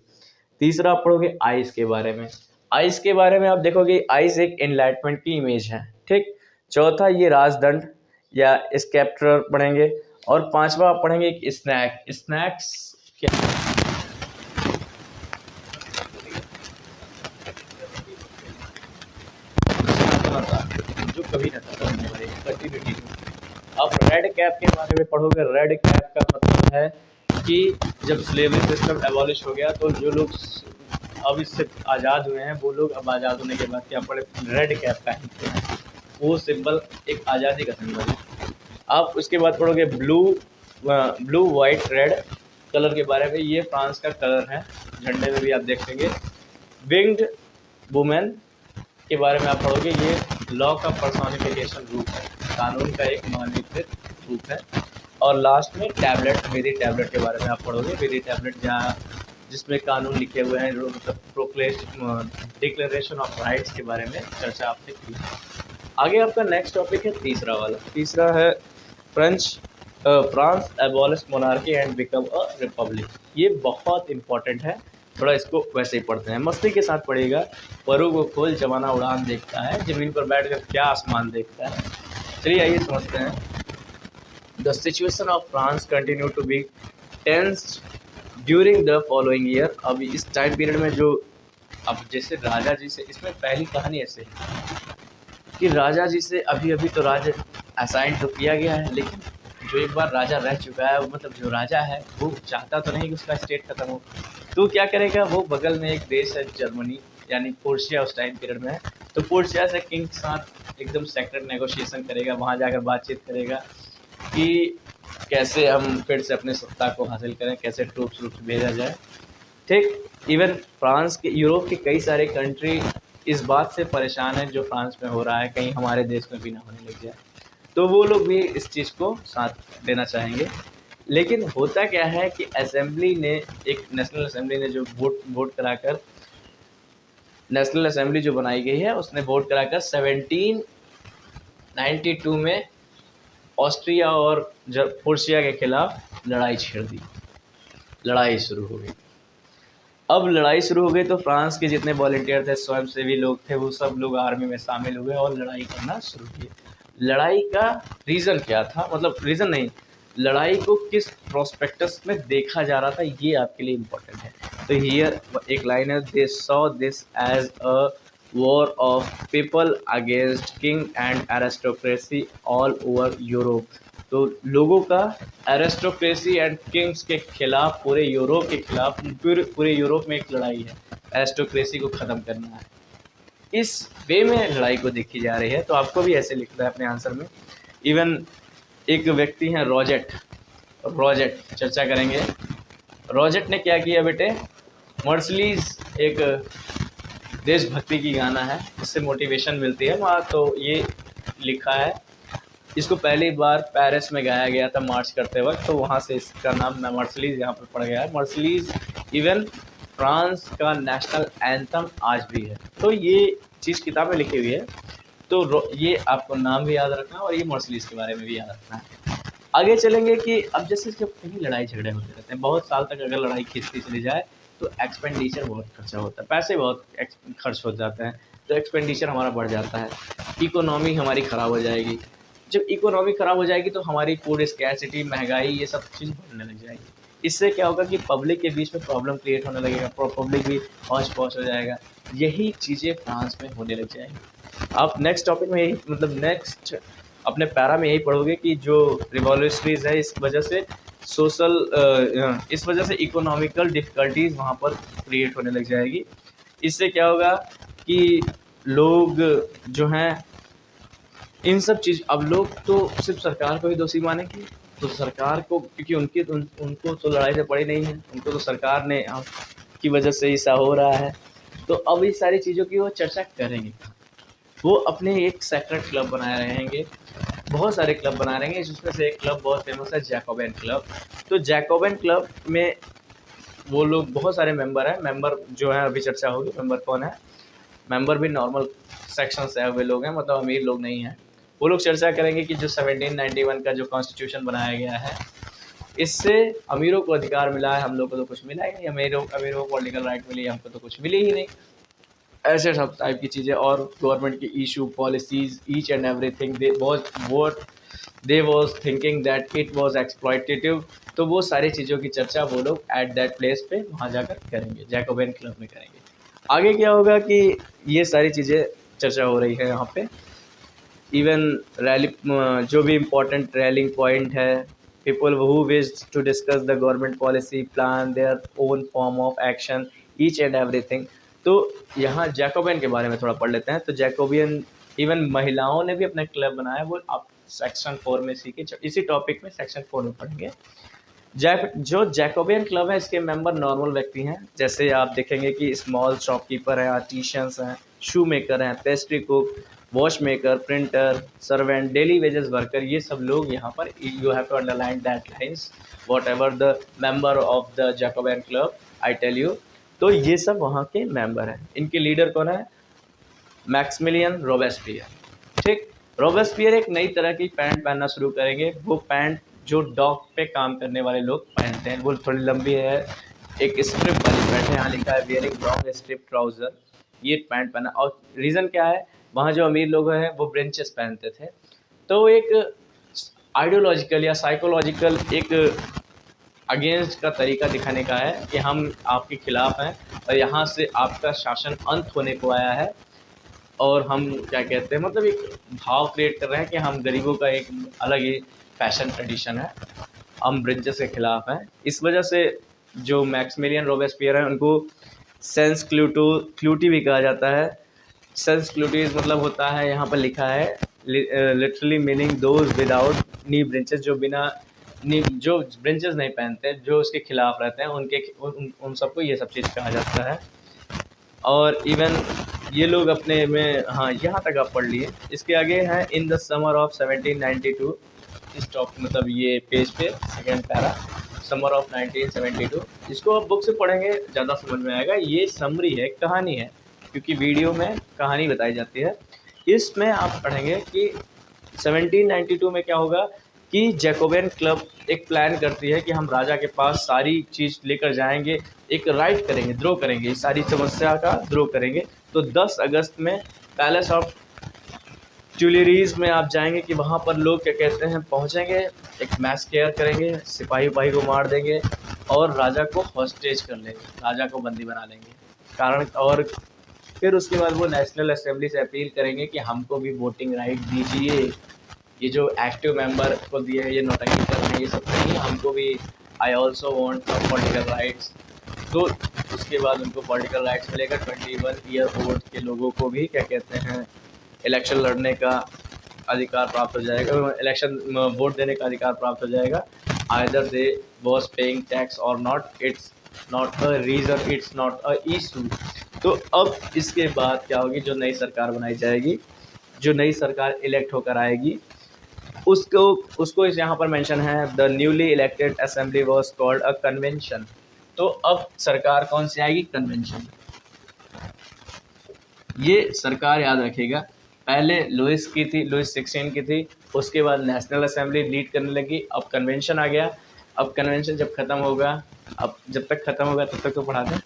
तीसरा आप पढ़ोगे आइस के बारे में। आइस के बारे में आप देखोगे आइस एक एनलाइटमेंट की इमेज है। ठीक, चौथा ये राजदंड या स्केप्टर पढ़ेंगे। और पांचवा आप पढ़ेंगे एक स्नैक। स्नैक्स क्या? जो कभी न खत्म हो रही कंटिन्यूटी। अब रेड कैप के बारे में पढ़ोगे। रेड कैप का मतलब है कि जब स्लेवरी सिस्टम एबॉलिश हो गया तो जो लोग अब इससे आज़ाद हुए हैं वो लोग अब आज़ाद होने के बाद क्या पढ़े? रेड कैप पहनते हैं। वो सिंबल एक आज़ादी का सिंबल है। आप उसके बाद पढ़ोगे ब्लू वाइट रेड कलर के बारे में। ये फ्रांस का कलर है, झंडे में भी आप देखेंगे। विंग्ड वुमेन के बारे में आप पढ़ोगे। ये लॉ का पर्सोनिफिकेशन रूप है, कानून का एक मानवीकृत रूप है। और लास्ट में टैबलेट, विधि टैबलेट के बारे में आप पढ़ोगे। विधि टैबलेट जहाँ जिसमें कानून लिखे हुए हैं, मतलब डिक्लेरेशन ऑफ राइट्स के बारे में चर्चा आपने की। आगे आपका नेक्स्ट टॉपिक है तीसरा वाला। तीसरा है France abolish monarchy and become a republic. ये बहुत इंपॉर्टेंट है, थोड़ा इसको वैसे ही पढ़ते हैं, मस्ती के साथ पढ़िएगा। परों को खोल जमाना उड़ान देखता है, ज़मीन पर बैठकर क्या आसमान देखता है। चलिए आइए समझते हैं। The situation of France continue to be tense during the following year. अब इस टाइम पीरियड में जो, अब जैसे राजा जी से, इसमें पहली कहानी ऐसे है कि राजा जी से अभी अभी तो राज असाइन तो किया गया है, लेकिन जो एक बार राजा रह चुका है, मतलब जो राजा है वो चाहता तो नहीं कि उसका स्टेट खत्म हो, तो क्या करेगा, वो बगल में एक देश है जर्मनी, यानी पोर्शिया उस टाइम पीरियड में है, तो पोर्शिया से किंग के साथ एकदम सेक्रेट नेगोशिएशन करेगा, वहाँ जाकर बातचीत करेगा कि कैसे हम फिर से अपने सत्ता को हासिल करें, कैसे ट्रूप्स भेजा जाए। ठीक, इवन फ्रांस के, यूरोप के कई सारे कंट्री इस बात से परेशान है जो फ्रांस में हो रहा है, कहीं हमारे देश में भी ना होने लग जाए, तो वो लोग भी इस चीज़ को साथ देना चाहेंगे। लेकिन होता क्या है कि असेंबली ने, एक नेशनल असेंबली ने जो वोट कराकर, नेशनल असेंबली जो बनाई गई है उसने वोट कराकर 1792 में ऑस्ट्रिया और प्रूशिया के खिलाफ लड़ाई छेड़ दी। लड़ाई शुरू हो गई। अब लड़ाई शुरू हो गई तो फ्रांस के जितने वॉलंटियर थे, स्वयंसेवी लोग थे, वो सब लोग आर्मी में शामिल हुए और लड़ाई करना शुरू किए। लड़ाई का रीज़न क्या था, मतलब रीज़न नहीं, लड़ाई को किस प्रोस्पेक्टस में देखा जा रहा था, ये आपके लिए इम्पोर्टेंट है। तो हियर एक लाइन है, they saw this as a war of people against king and aristocracy all over Europe. तो लोगों का एरिस्टोक्रेसी एंड किंग्स के खिलाफ, पूरे यूरोप के खिलाफ, पूरे यूरोप में एक लड़ाई है, एरिस्टोक्रेसी को ख़त्म करना है, इस वे में लड़ाई को देखी जा रही है। तो आपको भी ऐसे लिखना है अपने आंसर में। इवन एक व्यक्ति हैं रॉजेट चर्चा करेंगे। रॉजेट ने क्या किया बेटे, मर्सलीज एक देशभक्ति की गाना है, इससे मोटिवेशन मिलती है वहाँ, तो ये लिखा है। इसको पहली बार पेरिस में गाया गया था मार्च करते वक्त, तो वहाँ से इसका नाम मर्सलीज यहाँ पर पड़ गया है। मर्सलीज इवन फ्रांस का नेशनल एंथम आज भी है। तो ये चीज़ किताब में लिखी हुई है, तो ये आपको नाम भी याद रखना है और ये मर्सलीज के बारे में भी याद रखना है। आगे चलेंगे कि अब जैसे जब कहीं लड़ाई झगड़े होते रहते हैं, बहुत साल तक अगर लड़ाई खींचती चली जाए तो एक्सपेंडिचर बहुत खर्चा होता है, पैसे बहुत खर्च हो जाते हैं, तो एक्सपेंडिचर हमारा बढ़ जाता है, इकोनॉमी हमारी ख़राब हो जाएगी। जब इकोनॉमी ख़राब हो जाएगी तो हमारी फूड स्कैर्सिटी, महंगाई, ये सब चीज़ बढ़ने लग जाएगी। इससे क्या होगा कि पब्लिक के बीच में प्रॉब्लम क्रिएट होने लगेगा, पब्लिक भी हौच-पौच हो जाएगा। यही चीज़ें फ्रांस में होने लग जाएंगी। आप नेक्स्ट टॉपिक में यही, मतलब नेक्स्ट अपने पैरा में यही पढ़ोगे कि जो रिवॉल्यूशनरीज है, इस वजह से इस वजह से इकोनॉमिकल डिफ़िकल्टीज़ वहाँ पर क्रिएट होने लग जाएगी। इससे क्या होगा कि लोग जो हैं इन सब चीज़, अब लोग तो सिर्फ सरकार को ही दोषी मानेंगे, तो सरकार को, क्योंकि उनको तो लड़ाई से पड़ी नहीं है, उनको तो सरकार ने की वजह से ऐसा हो रहा है, तो अब इस सारी चीज़ों की वो चर्चा करेंगे। वो अपने एक सेक्रेट क्लब बनाए रहेंगे, बहुत सारे क्लब बनाए रहेंगे, जिसमें से एक क्लब बहुत फेमस है, जैकोबिन क्लब। तो जैकोबिन क्लब में वो लोग, बहुत सारे मेंबर हैं, मेंबर जो है अभी चर्चा होगी, मेंबर कौन है, मेंबर भी नॉर्मल सेक्शन से हुए लोग हैं, मतलब अमीर लोग नहीं हैं। वो लोग चर्चा करेंगे कि जो 1791 का जो कॉन्स्टिट्यूशन बनाया गया है, इससे अमीरों को अधिकार मिला है, हम लोग को तो कुछ मिला ही नहीं, अमीरों को पॉलिटिकल राइट मिली, हमको तो कुछ मिली ही नहीं, ऐसे सब टाइप की चीज़ें। और गवर्नमेंट की issue, policies, each and everything they was thinking that it was exploitative. तो वो सारी चीज़ों की चर्चा वो लोग एट दैट प्लेस पे वहाँ जाकर करेंगे, जैकोबिन क्लब में करेंगे। आगे क्या होगा कि ये सारी चीज़ें चर्चा हो रही है यहाँ पे। इवन रैली, जो भी इम्पोर्टेंट रैलिंग पॉइंट है, people who wish to discuss the government policy, plan their own form of action, each and everything. तो यहाँ जैकोबियन के बारे में थोड़ा पढ़ लेते हैं। तो जैकोबियन, इवन महिलाओं ने भी अपना क्लब बनाया, वो आप सेक्शन 4 में सीखे, इसी टॉपिक में सेक्शन 4 में पढ़ेंगे। जो जैकोबियन क्लब है, इसके मेंबर नॉर्मल व्यक्ति हैं, जैसे आप देखेंगे कि स्मॉल शॉपकीपर हैं, आर्टिशियंस हैं, शू मेकर हैं, pastry cook, watch maker, printer, servant, daily wages worker, ये सब लोग यहाँ पर, you have to underline that lines, whatever the member of the Jacobin club I tell you. तो ये सब वहाँ के मेंबर हैं। इनके लीडर कौन है, मैक्सिमिलियन रोबेस्पियर। ठीक, रॉबेस्पियर एक नई तरह की पैंट पहनना शुरू करेंगे। वो पैंट जो डॉक पे काम करने वाले लोग पहनते हैं, वो थोड़ी लंबी है, एक स्ट्रिप वाली पैंट है, यहाँ लिखा है वियरिंग लॉन्ग स्ट्रिप ट्राउजर, ये पैंट पहना। और रीज़न क्या है, वहाँ जो अमीर लोग हैं वो ब्रेंचेस पहनते थे। तो एक आइडियोलॉजिकल या साइकोलॉजिकल एक अगेंस्ट का तरीका दिखाने का है कि हम आपके खिलाफ हैं और यहाँ से आपका शासन अंत होने को आया है, और हम क्या कहते हैं, मतलब एक भाव क्रिएट कर रहे हैं कि हम गरीबों का एक अलग ही फैशन ट्रेडिशन है, हम ब्रिजेस के खिलाफ हैं। इस वजह से जो मैक्सिमिलियन रॉबेस्पियर हैं उनको सेंस क्लूटी भी कहा जाता है। सेंस क्लूटी मतलब होता है, यहाँ पर लिखा है literally meaning those without knee branches, जो बिना नी जो ब्रेंचेस नहीं पहनते, जो उसके खिलाफ रहते हैं, उन सबको ये सब चीज़ कहा जाता है। और इवन ये लोग अपने में, हाँ यहाँ तक आप पढ़ लिए। इसके आगे है इन द समर ऑफ 1792, इस टॉप मतलब ये पेज पे सेकेंड पैरा, समर ऑफ 1972। इसको आप बुक से पढ़ेंगे ज़्यादा समझ में आएगा। ये समरी है, कहानी है, क्योंकि वीडियो में कहानी बताई जाती है। इसमें आप पढ़ेंगे कि 1792 में क्या होगा कि जैकोबियन क्लब एक प्लान करती है कि हम राजा के पास सारी चीज़ लेकर जाएंगे, एक राइट करेंगे, द्रोह करेंगे, इस सारी समस्या का द्रोह करेंगे। तो 10 अगस्त में पैलेस ऑफ ट्यूलेरीज में आप जाएंगे कि वहाँ पर लोग क्या कहते हैं पहुँचेंगे, एक मैस केयर करेंगे, सिपाही उपाही को मार देंगे और राजा को हॉस्टेज कर लेंगे, राजा को बंदी बना लेंगे। कारण, और फिर उसके बाद वो नेशनल असेंबली से अपील करेंगे कि हमको भी वोटिंग राइट दीजिए, ये जो एक्टिव मेंबर को दिए ये नोटंकी कर रहे हैं, ये सब नहीं, हमको भी I also want political rights. तो उसके बाद उनको पॉलिटिकल राइट्स मिलेगा। 21 ईयर ओल्ड के लोगों को भी क्या कहते हैं इलेक्शन लड़ने का अधिकार प्राप्त हो जाएगा, इलेक्शन वोट देने का अधिकार प्राप्त हो जाएगा। Either they was paying tax और not, it's not a reason, it's not a issue. तो अब इसके बाद क्या होगी, जो नई सरकार बनाई जाएगी, जो नई सरकार इलेक्ट होकर आएगी, उसको इस यहाँ पर मेंशन है the newly elected assembly was called a convention. तो अब सरकार कौन सी आएगी, कन्वेंशन। ये सरकार याद रखिएगा, पहले लुइस की थी, लुइस 16 की थी, उसके बाद नेशनल असेंबली लीड करने लगी, अब कन्वेंशन आ गया। अब कन्वेंशन जब ख़त्म होगा, अब जब तक ख़त्म होगा तब तक तो पढ़ा दें,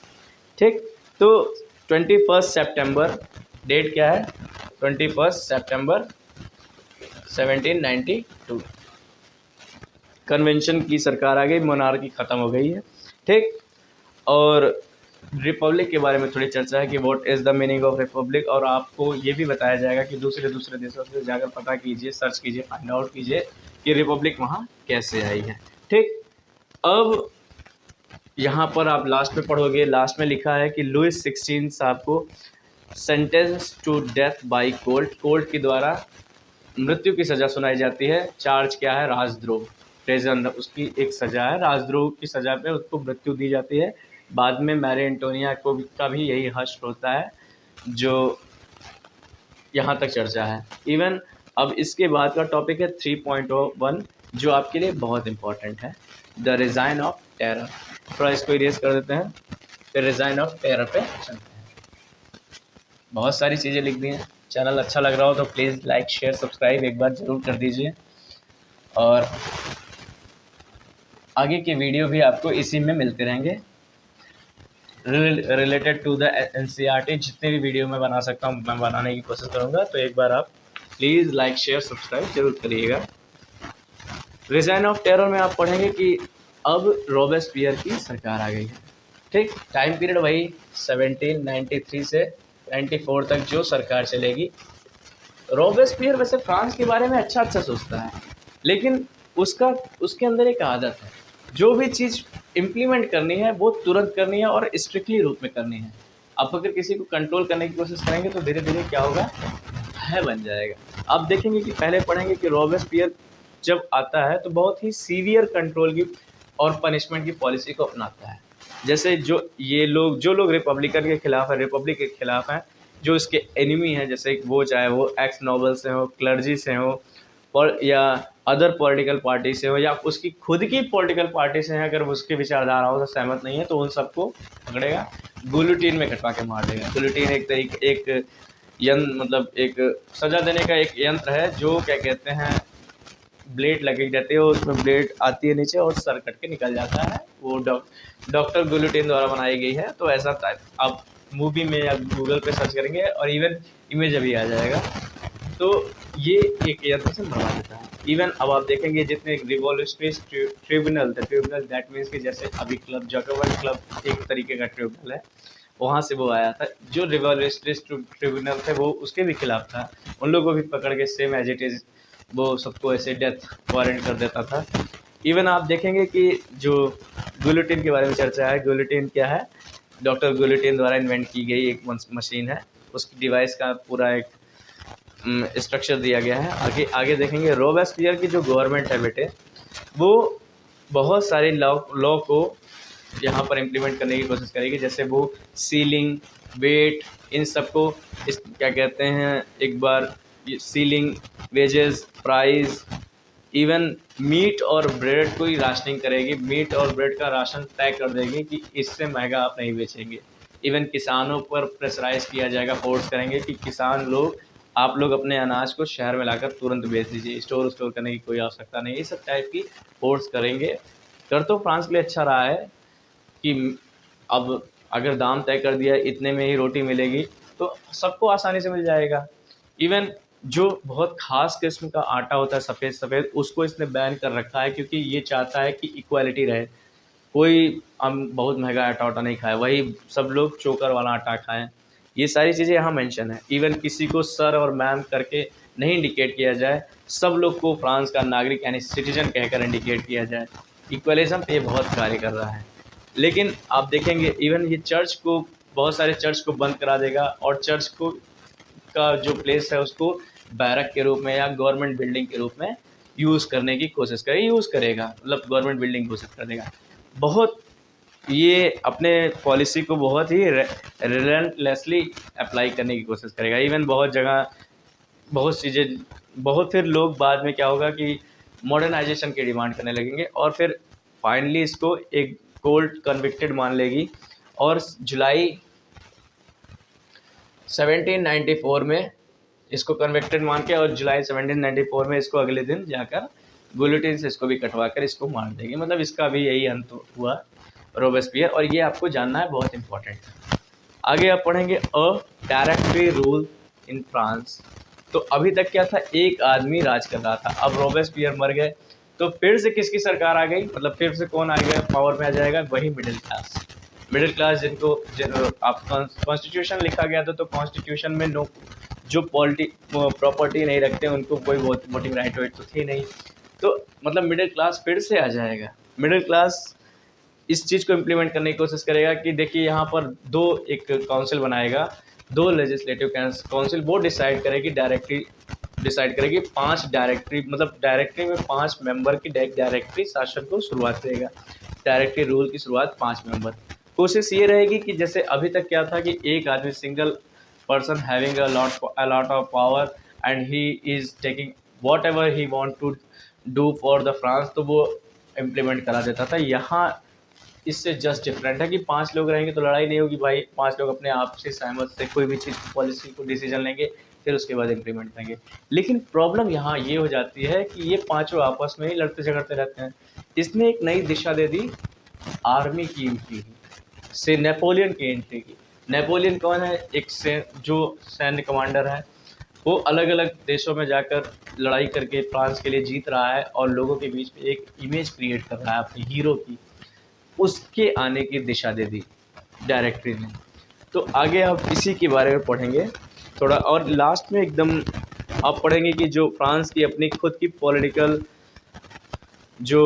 ठीक। तो 21 सितंबर डेट क्या है, 21 सितंबर 1792 कन्वेंशन की सरकार आ गई, मोनार्की ख़त्म हो गई है, ठीक। और रिपब्लिक के बारे में थोड़ी चर्चा है कि what is the meaning of Republic, और आपको ये भी बताया जाएगा कि दूसरे देशों से जाकर पता कीजिए, सर्च कीजिए, फाइंड आउट कीजिए कि रिपब्लिक वहाँ कैसे आई है, ठीक। अब यहाँ पर आप लास्ट में पढ़ोगे, लास्ट में लिखा है कि लुइस 16 साहब को sentence to death by court के द्वारा मृत्यु की सज़ा सुनाई जाती है। चार्ज क्या है, राजद्रोह, ट्रेजन, उसकी एक सज़ा है, राजद्रोह की सज़ा पे उसको मृत्यु दी जाती है। बाद में मैरी एंटोनिया का भी यही हश्र होता है, जो यहाँ तक चर्चा है। इवन अब इसके बाद का टॉपिक है 3.1, जो आपके लिए बहुत इंपॉर्टेंट है, द रिज़ाइन ऑफ टेरर। थोड़ा इसको इरेज कर देते हैं, फिर रिज़ाइन ऑफ टेरर पे चलते हैं। बहुत सारी चीज़ें लिख दी हैं। चैनल अच्छा लग रहा हो तो प्लीज़ लाइक शेयर सब्सक्राइब एक बार ज़रूर कर दीजिए, और आगे के वीडियो भी आपको इसी में मिलते रहेंगे रिलेटेड टू द NCERT। जितने भी वीडियो मैं बना सकता हूँ मैं बनाने की कोशिश करूँगा, तो एक बार आप प्लीज़ लाइक शेयर सब्सक्राइब जरूर करिएगा। रिज़ाइन ऑफ टेरर में आप पढ़ेंगे कि अब रॉबेस्पियर की सरकार आ गई है, ठीक। टाइम पीरियड वही 1793 से 94 तक जो सरकार चलेगी। रॉबेस्पियर वैसे फ्रांस के बारे में अच्छा सोचता है, लेकिन उसके अंदर एक आदत है, जो भी चीज़ इम्प्लीमेंट करनी है वो तुरंत करनी है और स्ट्रिक्टली रूप में करनी है। आप अगर किसी को कंट्रोल करने की कोशिश करेंगे तो धीरे धीरे क्या होगा, भय बन जाएगा। आप देखेंगे कि पहले पढ़ेंगे कि रॉबेस्पियर जब आता है तो बहुत ही सीवियर कंट्रोल की और पनिशमेंट की पॉलिसी को अपनाता है। जैसे जो लोग रिपब्लिकन के खिलाफ है, रिपब्लिक के खिलाफ हैं, जो इसके एनिमी हैं, जैसे वो चाहे वो एक्स नोबल से हो, क्लर्जी से हो, और या अदर पॉलिटिकल पार्टी से हो, या उसकी खुद की पॉलिटिकल पार्टी से हैं, अगर उसके विचारधाराओं से सहमत नहीं है तो उन सबको पकड़ेगा, गुलियोटिन में कटवा के मार देगा। गुलियोटिन एक मतलब एक सजा देने का एक यंत्र है, जो क्या कहते हैं, ब्लेड लगी रहती है, उसमें ब्लेड आती है नीचे और सर कट के निकल जाता है। वो डॉक्टर गुलिटिन द्वारा बनाई गई है। तो ऐसा टाइप आप मूवी में या गूगल पे सर्च करेंगे और इवन इमेज अभी आ जाएगा। तो ये एक यंत्र से मरवा देता है। इवन अब आप देखेंगे जितने रिवॉल्यूशनरी ट्रिब्यूनल थे, ट्रिब्यूनल दैट मीन्स कि जैसे अभी क्लब जैकोबन क्लब एक तरीके का ट्रिब्यूनल है, वहाँ से वो आया था। जो रिवॉल्यूशनरी ट्रिब्यूनल थे वो उसके भी खिलाफ था, उन लोगों को भी पकड़ के सेम एज इट इज़ वो सबको ऐसे डेथ वारंट कर देता था। इवन आप देखेंगे कि जो गुलिटिन के बारे में चर्चा है, गुलिटिन क्या है, डॉक्टर गुलिटिन द्वारा इन्वेंट की गई एक मशीन है, उसकी डिवाइस का पूरा एक स्ट्रक्चर दिया गया है। आगे आगे देखेंगे रोबेस्पियर की जो गवर्नमेंट है बेटे, वो बहुत सारे लॉ को यहाँ पर इम्प्लीमेंट करने की कोशिश करेगी। जैसे वो सीलिंग, वेट, इन सबको इस क्या कहते हैं, एक बार ceiling, wages, price, even meat और ब्रेड को ही राशनिंग करेगी। मीट और ब्रेड का राशन तय कर देगी कि इससे महंगा आप नहीं बेचेंगे। इवन किसानों पर प्रेशराइज किया जाएगा, फोर्स करेंगे कि किसान लोग, आप लोग अपने अनाज को शहर में लाकर तुरंत बेच दीजिए, स्टोर करने की कोई आवश्यकता नहीं। इस सब टाइप की फोर्स करेंगे। कर तो फ्रांस के लिए अच्छा रहा है कि अब अगर दाम तय कर दिया इतने में ही रोटी मिलेगी तो सबको आसानी से मिल जाएगा। इवन जो बहुत ख़ास किस्म का आटा होता है सफ़ेद सफ़ेद, उसको इसने बैन कर रखा है, क्योंकि ये चाहता है कि इक्वालिटी रहे। कोई हम बहुत महंगा आटा नहीं खाए, वही सब लोग चोकर वाला आटा खाएं। ये सारी चीज़ें यहाँ मेंशन है। इवन किसी को सर और मैम करके नहीं इंडिकेट किया जाए, सब लोग को फ्रांस का नागरिक यानी सिटीजन कहकर इंडिकेट किया जाए। इक्वलिज्म पे बहुत कार्य कर रहा है। लेकिन आप देखेंगे इवन ये चर्च को, बहुत सारे चर्च को बंद करा देगा और चर्च को का जो प्लेस है उसको बैरक के रूप में या गवर्नमेंट बिल्डिंग के रूप में यूज़ करने की कोशिश करेगा, मतलब गवर्नमेंट बिल्डिंग घोषित कर देगा। बहुत ये अपने पॉलिसी को बहुत ही रिलेंटलेसली अप्लाई करने की कोशिश करेगा। इवन बहुत जगह बहुत चीज़ें, बहुत फिर लोग बाद में क्या होगा कि मॉडर्नाइजेशन की डिमांड करने लगेंगे और फिर फाइनली इसको एक कोर्ट कन्विक्टेड मान लेगी और जुलाई 1794 में इसको कन्विक्टेड मान के, और जुलाई 1794 में इसको अगले दिन जाकर गुलिटिन से इसको भी कटवा कर इसको मार देंगे। मतलब इसका भी यही अंत हुआ रोबेस्पियर, और ये आपको जानना है, बहुत इंपॉर्टेंट है। आगे आप पढ़ेंगे a directory rule in France. तो अभी तक क्या था, एक आदमी राज कर रहा था। अब रोबेस्पियर मर गए तो फिर से किसकी सरकार आ गई, मतलब फिर से कौन आ गया पावर में आ जाएगा, वही मिडिल क्लास। मिडिल क्लास जिनको आप कॉन्स्टिट्यूशन लिखा गया था, तो कॉन्स्टिट्यूशन में नो जो प्रॉपर्टी नहीं रखते उनको कोई वोटिंग राइट तो थी नहीं। तो मतलब मिडिल क्लास फिर से आ जाएगा। मिडिल क्लास इस चीज़ को इम्प्लीमेंट करने की कोशिश करेगा कि देखिए यहाँ पर एक काउंसिल बनाएगा, 2 लेजिस्लेटिव काउंसिल, वो डिसाइड करेगी, डायरेक्टली डिसाइड करेगी 5 डायरेक्टरी, मतलब डायरेक्टरी में 5 मेंबर की डायरेक्टरी शासन को शुरुआत करेगा। डायरेक्टरी रूल की शुरुआत 5 मेंबर। कोशिश ये रहेगी कि जैसे अभी तक क्या था कि एक आदमी, single person having a lot of power and he is taking whatever he want to do for the France, तो वो इम्प्लीमेंट करा देता था। यहाँ इससे जस्ट डिफरेंट है कि 5 लोग रहेंगे तो लड़ाई नहीं होगी भाई, 5 लोग अपने आप से सहमत से कोई भी चीज़ पॉलिसी को डिसीजन लेंगे, फिर उसके बाद इम्प्लीमेंट करेंगे। लेकिन प्रॉब्लम यहाँ ये हो जाती है कि ये पाँचों आपस में ही लड़ते झगड़ते रहते हैं। इसने एक नई दिशा दे दी आर्मी की एंट्री से, नेपोलियन की एंट्री की। नेपोलियन कौन है, एक जो सैन्य कमांडर है, वो अलग अलग देशों में जाकर लड़ाई करके फ्रांस के लिए जीत रहा है और लोगों के बीच में एक इमेज क्रिएट कर रहा है अपने हीरो की। उसके आने की दिशा दे दी डायरेक्टरी ने। तो आगे आप इसी के बारे में पढ़ेंगे थोड़ा, और लास्ट में एकदम आप पढ़ेंगे कि जो फ्रांस की अपनी खुद की पॉलिटिकल जो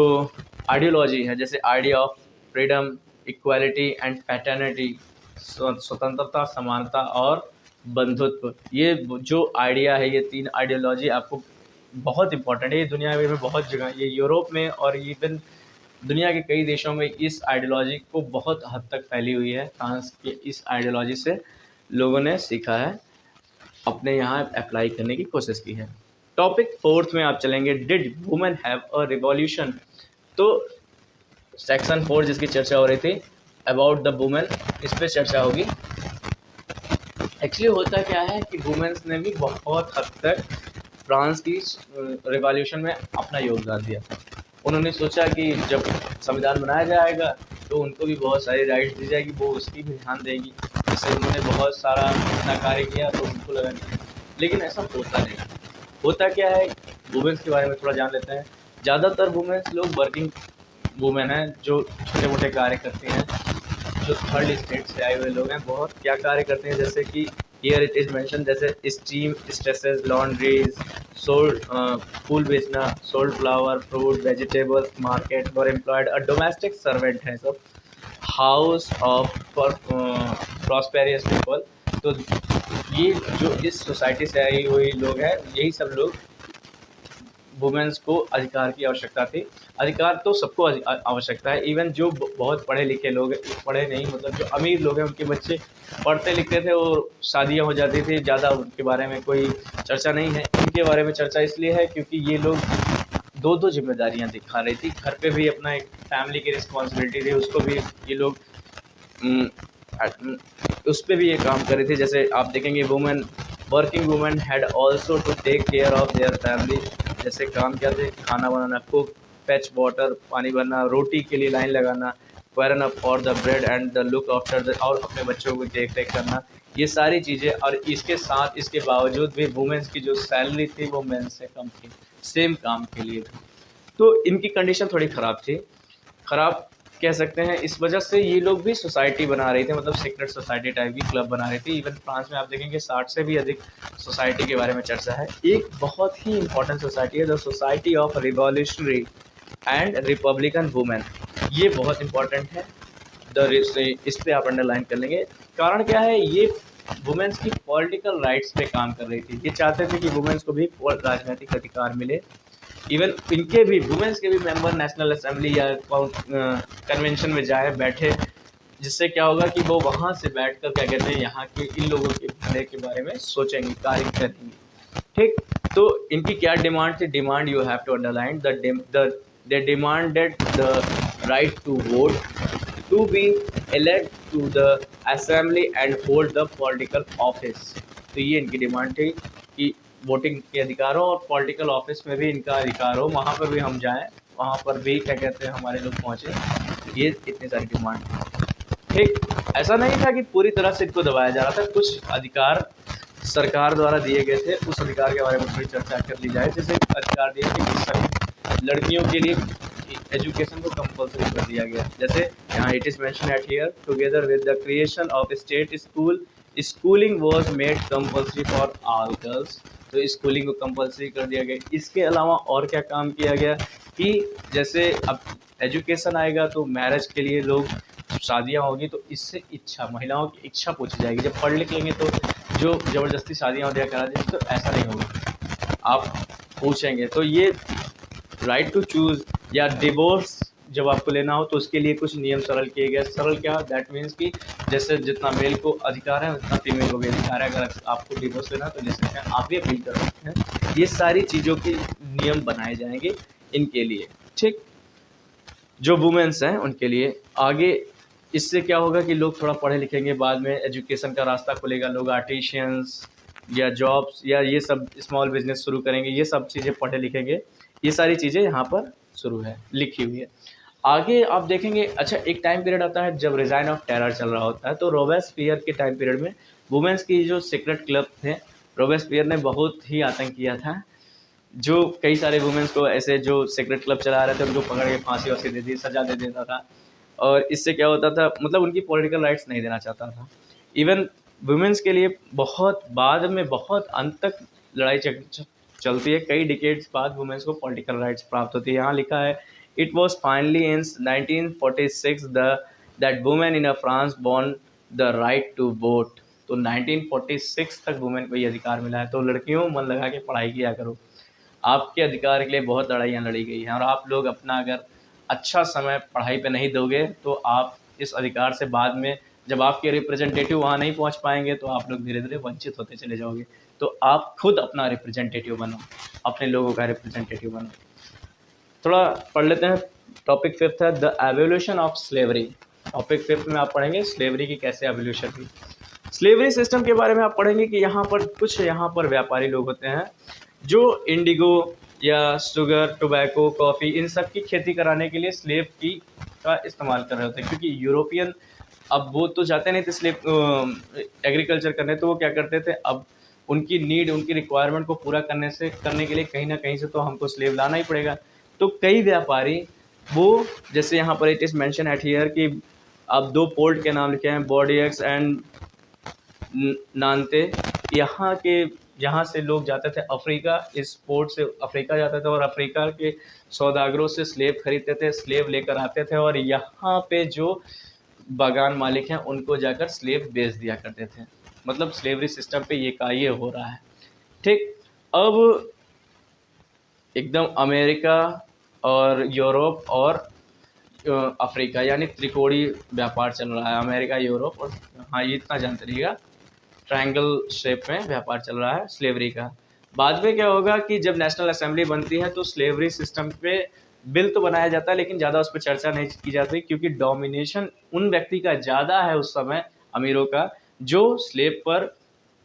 आइडियोलॉजी है, जैसे idea of freedom, equality and paternity, स्वतंत्रता, समानता और बंधुत्व, ये जो आइडिया है, ये 3 आइडियोलॉजी आपको बहुत इंपॉर्टेंट है। ये दुनिया में बहुत जगह, ये यूरोप में और इवन दुनिया के कई देशों में इस आइडियोलॉजी को बहुत हद तक फैली हुई है। फ्रांस के इस आइडियोलॉजी से लोगों ने सीखा है, अपने यहाँ अप्लाई करने की कोशिश की है। टॉपिक 4 में आप चलेंगे, did women have a revolution. तो सेक्शन 4 जिसकी चर्चा हो रही थी अबाउट द वुमेन, इस पर चर्चा होगी। एक्चुअली होता क्या है कि वुमेन्स ने भी बहुत हद तक फ्रांस की रिवॉल्यूशन में अपना योगदान दिया था। उन्होंने सोचा कि जब संविधान बनाया जाएगा तो उनको भी बहुत सारी राइट्स दी जाएगी, वो उसकी भी ध्यान देगी। जैसे उन्होंने बहुत सारा अपना कार्य किया तो उनको लगा नहीं, लेकिन ऐसा होता नहीं। होता क्या है, वुमेन्स के बारे में थोड़ा जान लेते हैं। ज़्यादातर वुमेन्स लोग वर्किंग वुमेन हैं, जो छोटे मोटे कार्य करती हैं, जो थर्ड स्टेट से आए हुए लोग हैं। बहुत क्या कार्य करते हैं, जैसे कि हियर इट इज़ मेंशन, जैसे स्टीम स्ट्रेसेस, लॉन्ड्रीज, सोल्ड फूल बेचना, sold flower, fruit, vegetables, market, और एम्प्लॉयड अ डोमेस्टिक सर्वेंट है सब, house of for prosperous people. तो ये जो इस सोसाइटी से आई हुई लोग हैं, यही सब लोग वुमेन्स को अधिकार की आवश्यकता थी। अधिकार तो सबको आवश्यकता है, इवन जो बहुत पढ़े लिखे लोग हैं, पढ़े नहीं मतलब जो अमीर लोग हैं, उनके बच्चे पढ़ते लिखते थे और शादियां हो जाती थी, ज़्यादा उनके बारे में कोई चर्चा नहीं है। इनके बारे में चर्चा इसलिए है क्योंकि ये लोग दो दो जिम्मेदारियां दिखा रही थी। घर पे भी अपना एक फैमिली की रिस्पॉन्सिबिलिटी थी, उसको भी ये लोग उस पर भी ये काम कर रही थी। जैसे आप देखेंगे women, working women had also to take care of their family. जैसे काम क्या थे, खाना बनाना, कुक, फेच वाटर, पानी भरना, रोटी के लिए लाइन लगाना, क्वेरन up for the bread and the look after the, और अपने बच्चों को देख रेख करना, ये सारी चीज़ें। और इसके साथ इसके बावजूद भी वुमेन्स की जो सैलरी थी वो मेन से कम थी, सेम काम के लिए भी। तो इनकी कंडीशन थोड़ी ख़राब थी, ख़राब कह सकते हैं। इस वजह से ये लोग भी सोसाइटी बना रहे थे, मतलब सीक्रेट सोसाइटी टाइप की क्लब बना रहे थे। इवन फ्रांस में आप देखेंगे 60 से भी अधिक सोसाइटी के बारे में चर्चा है। एक बहुत ही इंपॉर्टेंट सोसाइटी है the society of revolutionary and Republican women. ये बहुत इंपॉर्टेंट है, इस पे आप अंडरलाइन कर लेंगे। कारण क्या है, ये वुमेन्स की पॉलिटिकल राइट्स पे काम कर रही थी। ये चाहते थे कि वुमेन्स को भी राजनीतिक अधिकार मिले। इवन इनके भी वुमेन्स के भी मेंबर नेशनल असेंबली या कन्वेंशन में जाए, बैठे, जिससे क्या होगा कि वो वहाँ से बैठकर क्या कहते हैं, यहाँ के इन लोगों के भले के बारे में सोचेंगे, कार्य करेंगे। ठीक, तो इनकी क्या डिमांड थी? Demand you have to underline they demanded the right to vote, to be elect to the assembly and hold the political office. तो ये इनकी डिमांड थी कि वोटिंग के अधिकार हो और पॉलिटिकल ऑफिस में भी इनका अधिकार हो, वहाँ पर भी हम जाएं, वहाँ पर भी क्या कहते हैं हमारे लोग पहुँचे। ये इतनी सारी डिमांड थी। ठीक, ऐसा नहीं था कि पूरी तरह से इनको दबाया जा रहा था। कुछ अधिकार सरकार द्वारा दिए गए थे, उस अधिकार के बारे में थोड़ी चर्चा कर ली जाए। जैसे अधिकार दिए थे कि सभी लड़कियों के लिए एजुकेशन को कंपलसरी कर दिया गया। जैसे यहाँ it is mention at here, together with the creation of state school, schooling was made compulsory for all girls. तो स्कूलिंग को कंपलसरी कर दिया गया। इसके अलावा और क्या काम किया गया कि जैसे अब एजुकेशन आएगा तो मैरिज के लिए लोग, शादियाँ होगी तो इससे इच्छा, महिलाओं की इच्छा पूछी जाएगी। जब पढ़ लिख लेंगे तो जो ज़बरदस्ती शादियाँ वदियाँ करा देंगे, तो ऐसा नहीं होगा, आप पूछेंगे। तो ये राइट टू चूज़ या डिवोर्स जब आपको लेना हो तो उसके लिए कुछ नियम सरल किए गए। सरल क्या, दैट मीन्स कि जैसे जितना मेल को अधिकार है उतना फीमेल को भी अधिकार है। अगर आपको डिवोर्स लेना तो ले सकते हैं, आप भी अपील कर सकते हैं। ये सारी चीज़ों के नियम बनाए जाएंगे इनके लिए। ठीक, जो वुमेन्स हैं उनके लिए। आगे इससे क्या होगा कि लोग थोड़ा पढ़े लिखेंगे, बाद में एजुकेशन का रास्ता खुलेगा, लोग आर्टिशियंस या जॉब्स या ये सब स्मॉल बिजनेस शुरू करेंगे। ये सब चीज़ें पढ़े लिखेंगे, ये सारी चीज़ें यहाँ पर शुरू है, लिखी हुई है। आगे आप देखेंगे, अच्छा एक टाइम पीरियड आता है जब रिजाइन ऑफ टेरर चल रहा होता है। तो रोबेस्पियर के टाइम पीरियड में वुमेन्स की जो सीक्रेट क्लब थे, रोबेस्पियर ने बहुत ही आतंक किया था। जो कई सारे वुमेन्स को ऐसे जो सीक्रेट क्लब चला रहे थे उनको पकड़ के फांसी वासी दे दी, सजा दे देता था। और इससे क्या होता था, मतलब उनकी पॉलिटिकल राइट्स नहीं देना चाहता था। इवन वुमेन्स के लिए बहुत बाद में, बहुत अंत तक लड़ाई चलती है। कई डिकेड्स बाद वुमेन्स को पॉलिटिकल राइट्स प्राप्त होती है। यहाँ लिखा है, it was finally in 1946 that women in France won the right to vote. तो 1946 तक वुमेन को ये अधिकार मिला है। तो लड़कियों, मन लगा के पढ़ाई किया करो, आपके अधिकार के लिए बहुत लड़ाइयाँ लड़ी गई हैं। और आप लोग अपना अगर अच्छा समय पढ़ाई पे नहीं दोगे तो आप इस अधिकार से बाद में, जब आपके रिप्रेजेंटेटिव वहाँ नहीं पहुँच पाएंगे तो आप लोग धीरे धीरे वंचित होते चले जाओगे। तो आप खुद अपना रिप्रेजेंटेटिव बनो, अपने लोगों का रिप्रेजेंटेटिव बनो। थोड़ा पढ़ लेते हैं। टॉपिक 5 है the evolution of slavery. Topic 5 में आप पढ़ेंगे स्लेवरी की कैसे एवोल्यूशन हुई। स्लेवरी सिस्टम के बारे में आप पढ़ेंगे कि यहाँ पर व्यापारी लोग होते हैं जो इंडिगो या शुगर, टोबैको, कॉफ़ी इन सब की खेती कराने के लिए स्लेव की का इस्तेमाल कर रहे होते हैं, क्योंकि यूरोपियन अब वो तो जाते नहीं थे स्लेव एग्रीकल्चर करने, तो वो क्या करते थे, अब उनकी नीड, उनकी रिक्वायरमेंट को पूरा करने के लिए कहीं ना कहीं से तो हमको स्लेव लाना ही पड़ेगा। तो कई व्यापारी वो, जैसे यहाँ पर it is mention at here कि अब 2 पोर्ट के नाम लिखे हैं, बॉर्डियक्स एंड नानते। यहाँ से लोग जाते थे अफ्रीका, इस पोर्ट से अफ्रीका जाते थे और अफ्रीका के सौदागरों से स्लेव खरीदते थे, स्लेव लेकर आते थे और यहाँ पे जो बागान मालिक हैं उनको जाकर स्लेव बेच दिया करते थे। मतलब स्लेवरी सिस्टम पे ये हो रहा है। ठीक, अब एकदम अमेरिका और यूरोप और अफ्रीका यानी त्रिकोणीय व्यापार चल रहा है, अमेरिका, यूरोप और, हाँ ये इतना जानते रहिएगा, ट्रायंगल शेप में व्यापार चल रहा है स्लेवरी का। बाद में क्या होगा कि जब नेशनल असेंबली बनती है तो स्लेवरी सिस्टम पे बिल तो बनाया जाता है, लेकिन ज़्यादा उस पर चर्चा नहीं की जाती, क्योंकि डोमिनेशन उन व्यक्ति का ज़्यादा है उस समय, अमीरों का, जो स्लेव पर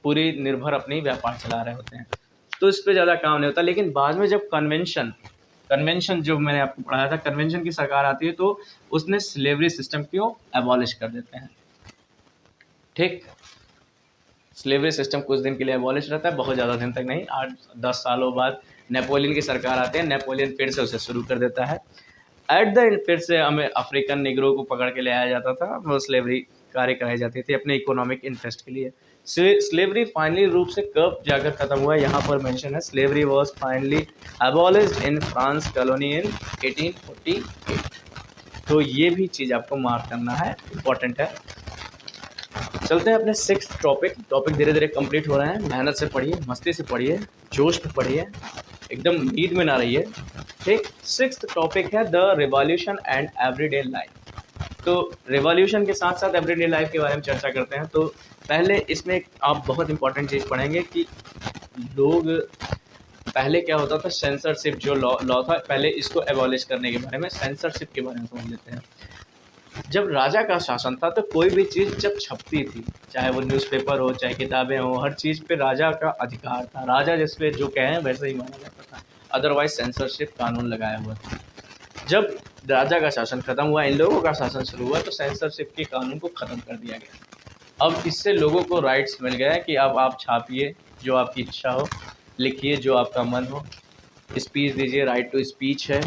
पूरी निर्भर अपनी व्यापार चला रहे होते हैं, तो इस पर ज़्यादा काम नहीं होता। लेकिन बाद में जब कन्वेंशन जो मैंने आपको पढ़ाया था, कन्वेंशन की सरकार आती है तो उसने स्लेवरी सिस्टम को एबॉलिश कर देते हैं। ठीक, स्लेवरी सिस्टम कुछ दिन के लिए एबॉलिश रहता है, बहुत ज़्यादा दिन तक नहीं, 8-10 सालों बाद नेपोलियन की सरकार आती है, नेपोलियन फिर से उसे शुरू कर देता है। एट द एंड फिर से हमें अफ्रीकन निगरों को पकड़ के ले आया जाता था, वो स्लेवरी कार्य कराई जाती थी अपने इकोनॉमिक इंटरेस्ट के लिए। स्लेवरी फाइनली रूप से कब जाकर खत्म हुआ, यहाँ पर मेंशन है, slavery was finally abolished in France colony इन 1848। तो ये भी चीज़ आपको मार्क करना है, इम्पॉर्टेंट है। चलते हैं अपने 6th टॉपिक धीरे धीरे कंप्लीट हो रहे हैं। मेहनत से पढ़िए, मस्ती से पढ़िए, जोश में पढ़िए, एकदम नींद में ना रहिए। ठीक, 6th टॉपिक है the revolution and everyday life. तो रिवॉल्यूशन के साथ साथ एवरीडे लाइफ के बारे में चर्चा करते हैं। तो पहले इसमें आप बहुत इंपॉर्टेंट चीज़ पढ़ेंगे कि लोग पहले क्या होता था, सेंसरशिप जो लॉ था, पहले इसको एबॉलिश करने के बारे में, सेंसरशिप के बारे में समझ लेते हैं। जब राजा का शासन था तो कोई भी चीज़ जब छपती थी, चाहे वो न्यूज़पेपर हो, चाहे किताबें हो, हर चीज़ पे राजा का अधिकार था, राजा जिस पे जो कहें वैसे ही माना जाता था, अदरवाइज सेंसरशिप कानून लगाया हुआ था। जब राजा का शासन खत्म हुआ, इन लोगों का शासन शुरू हुआ, तो सेंसरशिप के कानून को ख़त्म कर दिया गया। अब इससे लोगों को राइट्स मिल गया कि अब आप छापिए जो आपकी इच्छा हो, लिखिए जो आपका मन हो, स्पीच दीजिए, राइट टू स्पीच है।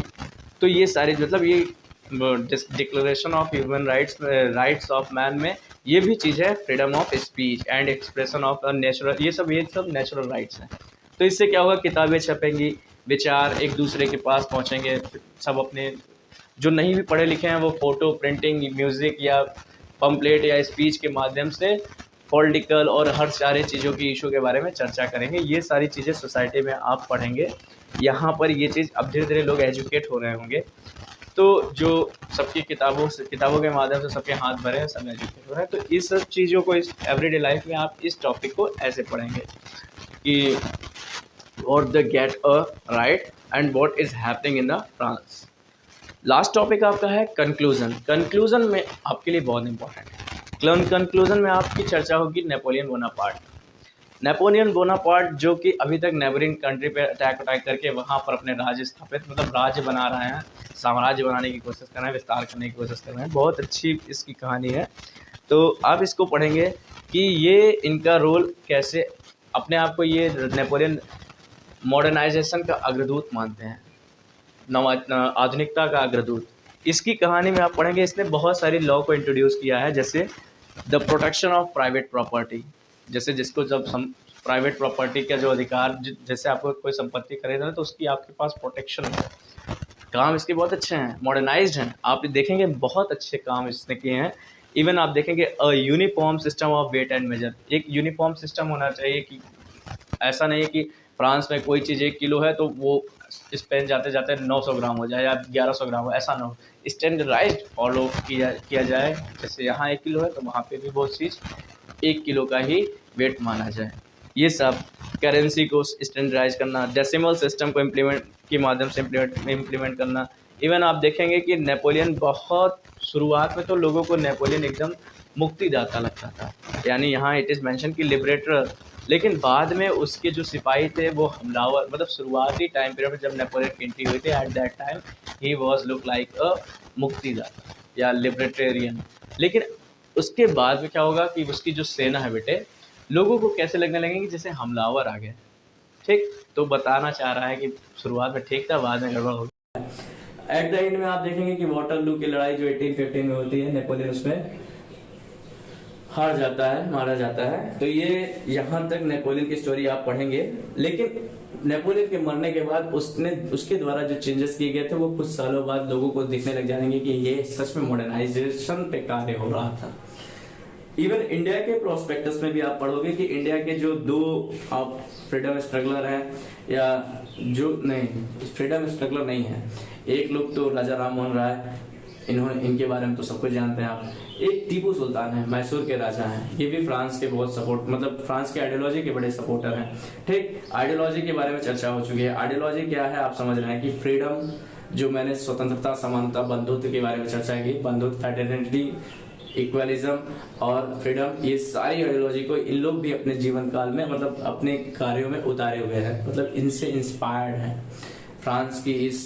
तो ये सारी मतलब ये declaration of human rights of man में ये भी चीज़ है, freedom of speech and expression of natural, ये सब नेचुरल राइट्स हैं। तो इससे क्या होगा, किताबें छपेंगी, विचार एक दूसरे के पास पहुंचेंगे, सब अपने जो नहीं भी पढ़े लिखे हैं वो फ़ोटो प्रिंटिंग, म्यूज़िक या पम्पलेट या स्पीच के माध्यम से पॉलिटिकल और हर सारे चीज़ों की इशू के बारे में चर्चा करेंगे। ये सारी चीज़ें सोसाइटी में आप पढ़ेंगे। यहाँ पर ये चीज़ अब धीरे धीरे लोग एजुकेट हो रहे होंगे, तो जो सबकी किताबों के माध्यम से सबके हाथ भरे हैं, सब एजुकेट हो रहे हैं। तो इस सब चीज़ों को इस एवरीडे लाइफ में आप इस टॉपिक को ऐसे पढ़ेंगे कि what the get a right and what is happening in the France. Last topic आपका है कंक्लूजन। कंक्लूजन में आपके लिए बहुत इंपॉर्टेंट है। कंक्लूजन में आपकी चर्चा होगी नेपोलियन बोनापार्ट जो कि अभी तक नेबरिंग कंट्री पे अटैक करके वहाँ पर अपने राज्य स्थापित, मतलब राज्य बना रहे हैं, साम्राज्य बनाने की कोशिश कर रहे हैं, विस्तार करने की कोशिश कर रहे हैं। बहुत अच्छी इसकी कहानी है। तो आप इसको पढ़ेंगे कि ये इनका रोल कैसे, अपने आप को ये नेपोलियन मॉडर्नाइजेशन का अग्रदूत मानते हैं, आधुनिकता का अग्रदूत। इसकी कहानी में आप पढ़ेंगे, इसने बहुत सारी लॉ को इंट्रोड्यूस किया है, जैसे the protection of private property, जैसे जिसको जब प्राइवेट प्रॉपर्टी का जो अधिकार, जैसे आपको कोई संपत्ति खरीदना है तो उसकी आपके पास प्रोटेक्शन है। काम इसके बहुत अच्छे हैं, मॉडर्नाइज्ड हैं, आप देखेंगे बहुत अच्छे काम इसने किए हैं। इवन आप देखेंगे a uniform system of weight and measure, एक यूनिफॉर्म सिस्टम होना चाहिए कि ऐसा नहीं है कि फ्रांस में कोई चीज़ 1 किलो है तो वो स्पेन जाते जाते 900 ग्राम हो जाए या 1100 ग्राम हो, ऐसा ना हो। स्टैंडर्डाइज्ड फॉलो किया जाए, जैसे यहाँ 1 किलो है तो वहाँ पे भी वो चीज़ 1 किलो का ही वेट माना जाए। ये सब करेंसी को स्टैंडर्डाइज करना, डेसिमल सिस्टम को के माध्यम से इम्प्लीमेंट करना। इवन आप देखेंगे कि नेपोलियन बहुत शुरुआत में तो लोगों को नेपोलियन एकदम मुक्तिदाता लगता था, यानी यहाँ इट इज़ मेंशन कि लिबरेटर, लेकिन बाद में उसके जो सिपाही थे वो हमलावर, मतलब शुरुआती टाइम पीरियड में जब नेपोलियन की एंट्री हुई थी, at that time he was look like अ मुक्तिदाता या लिबर्टेरियन। लेकिन उसके बाद में क्या होगा कि उसकी जो सेना है बेटे, लोगों को कैसे लगने लगेंगे जैसे हमलावर आ गए। ठीक, तो बताना चाह रहा है कि शुरुआत में ठीक था, बाद में गड़बड़ हो गया। एट द एंड में आप देखेंगे कि वाटरलू की लड़ाई जो 1815 में होती है, नेपोलियन उसमें हार जाता है, मारा जाता है। तो ये यहाँ तक नेपोलियन की स्टोरी आप पढ़ेंगे। लेकिन नेपोलियन के मरने के बाद उसके द्वारा जो चेंजेस किए गए थे वो कुछ सालों बाद लोगों को दिखने लग जाएंगे कि ये सच में मॉडर्नाइजेशन पे कार्य हो रहा था। इवन इंडिया के प्रोस्पेक्टस में भी आप पढ़ोगे कि इंडिया के जो दो फ्रीडम स्ट्रगलर हैं, या जो नहीं फ्रीडम स्ट्रगलर नहीं है, एक लोग तो राजा राम मोहन राय, इनके बारे में तो सब कुछ जानते हैं आप। एक टीपू सुल्तान है, मैसूर के राजा हैं, ये भी फ्रांस के बहुत सपोर्ट, मतलब फ्रांस के आइडियोलॉजी के बड़े सपोर्टर हैं। ठीक, आइडियोलॉजी के बारे में चर्चा हो चुकी है। आइडियोलॉजी क्या है आप समझ रहे हैं कि फ्रीडम, जो मैंने स्वतंत्रता, समानता, बंधुत्व के बारे में चर्चा की, बंधुत्व, फ्रेटर्निटी, इक्वलिज्म और फ्रीडम, ये सारी आइडियोलॉजी को इन लोग भी अपने जीवन काल में, मतलब अपने कार्यों में उतारे हुए हैं, मतलब इनसे इंस्पायर्ड है फ्रांस की इस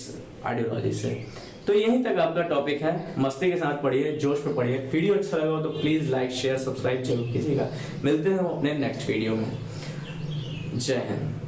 आइडियोलॉजी से। तो यहीं तक आपका टॉपिक है। मस्ती के साथ पढ़िए, जोश में पढ़िए। वीडियो अच्छा लगा तो प्लीज लाइक, शेयर, सब्सक्राइब जरूर कीजिएगा। मिलते हैं अपने नेक्स्ट वीडियो में। जय हिंद।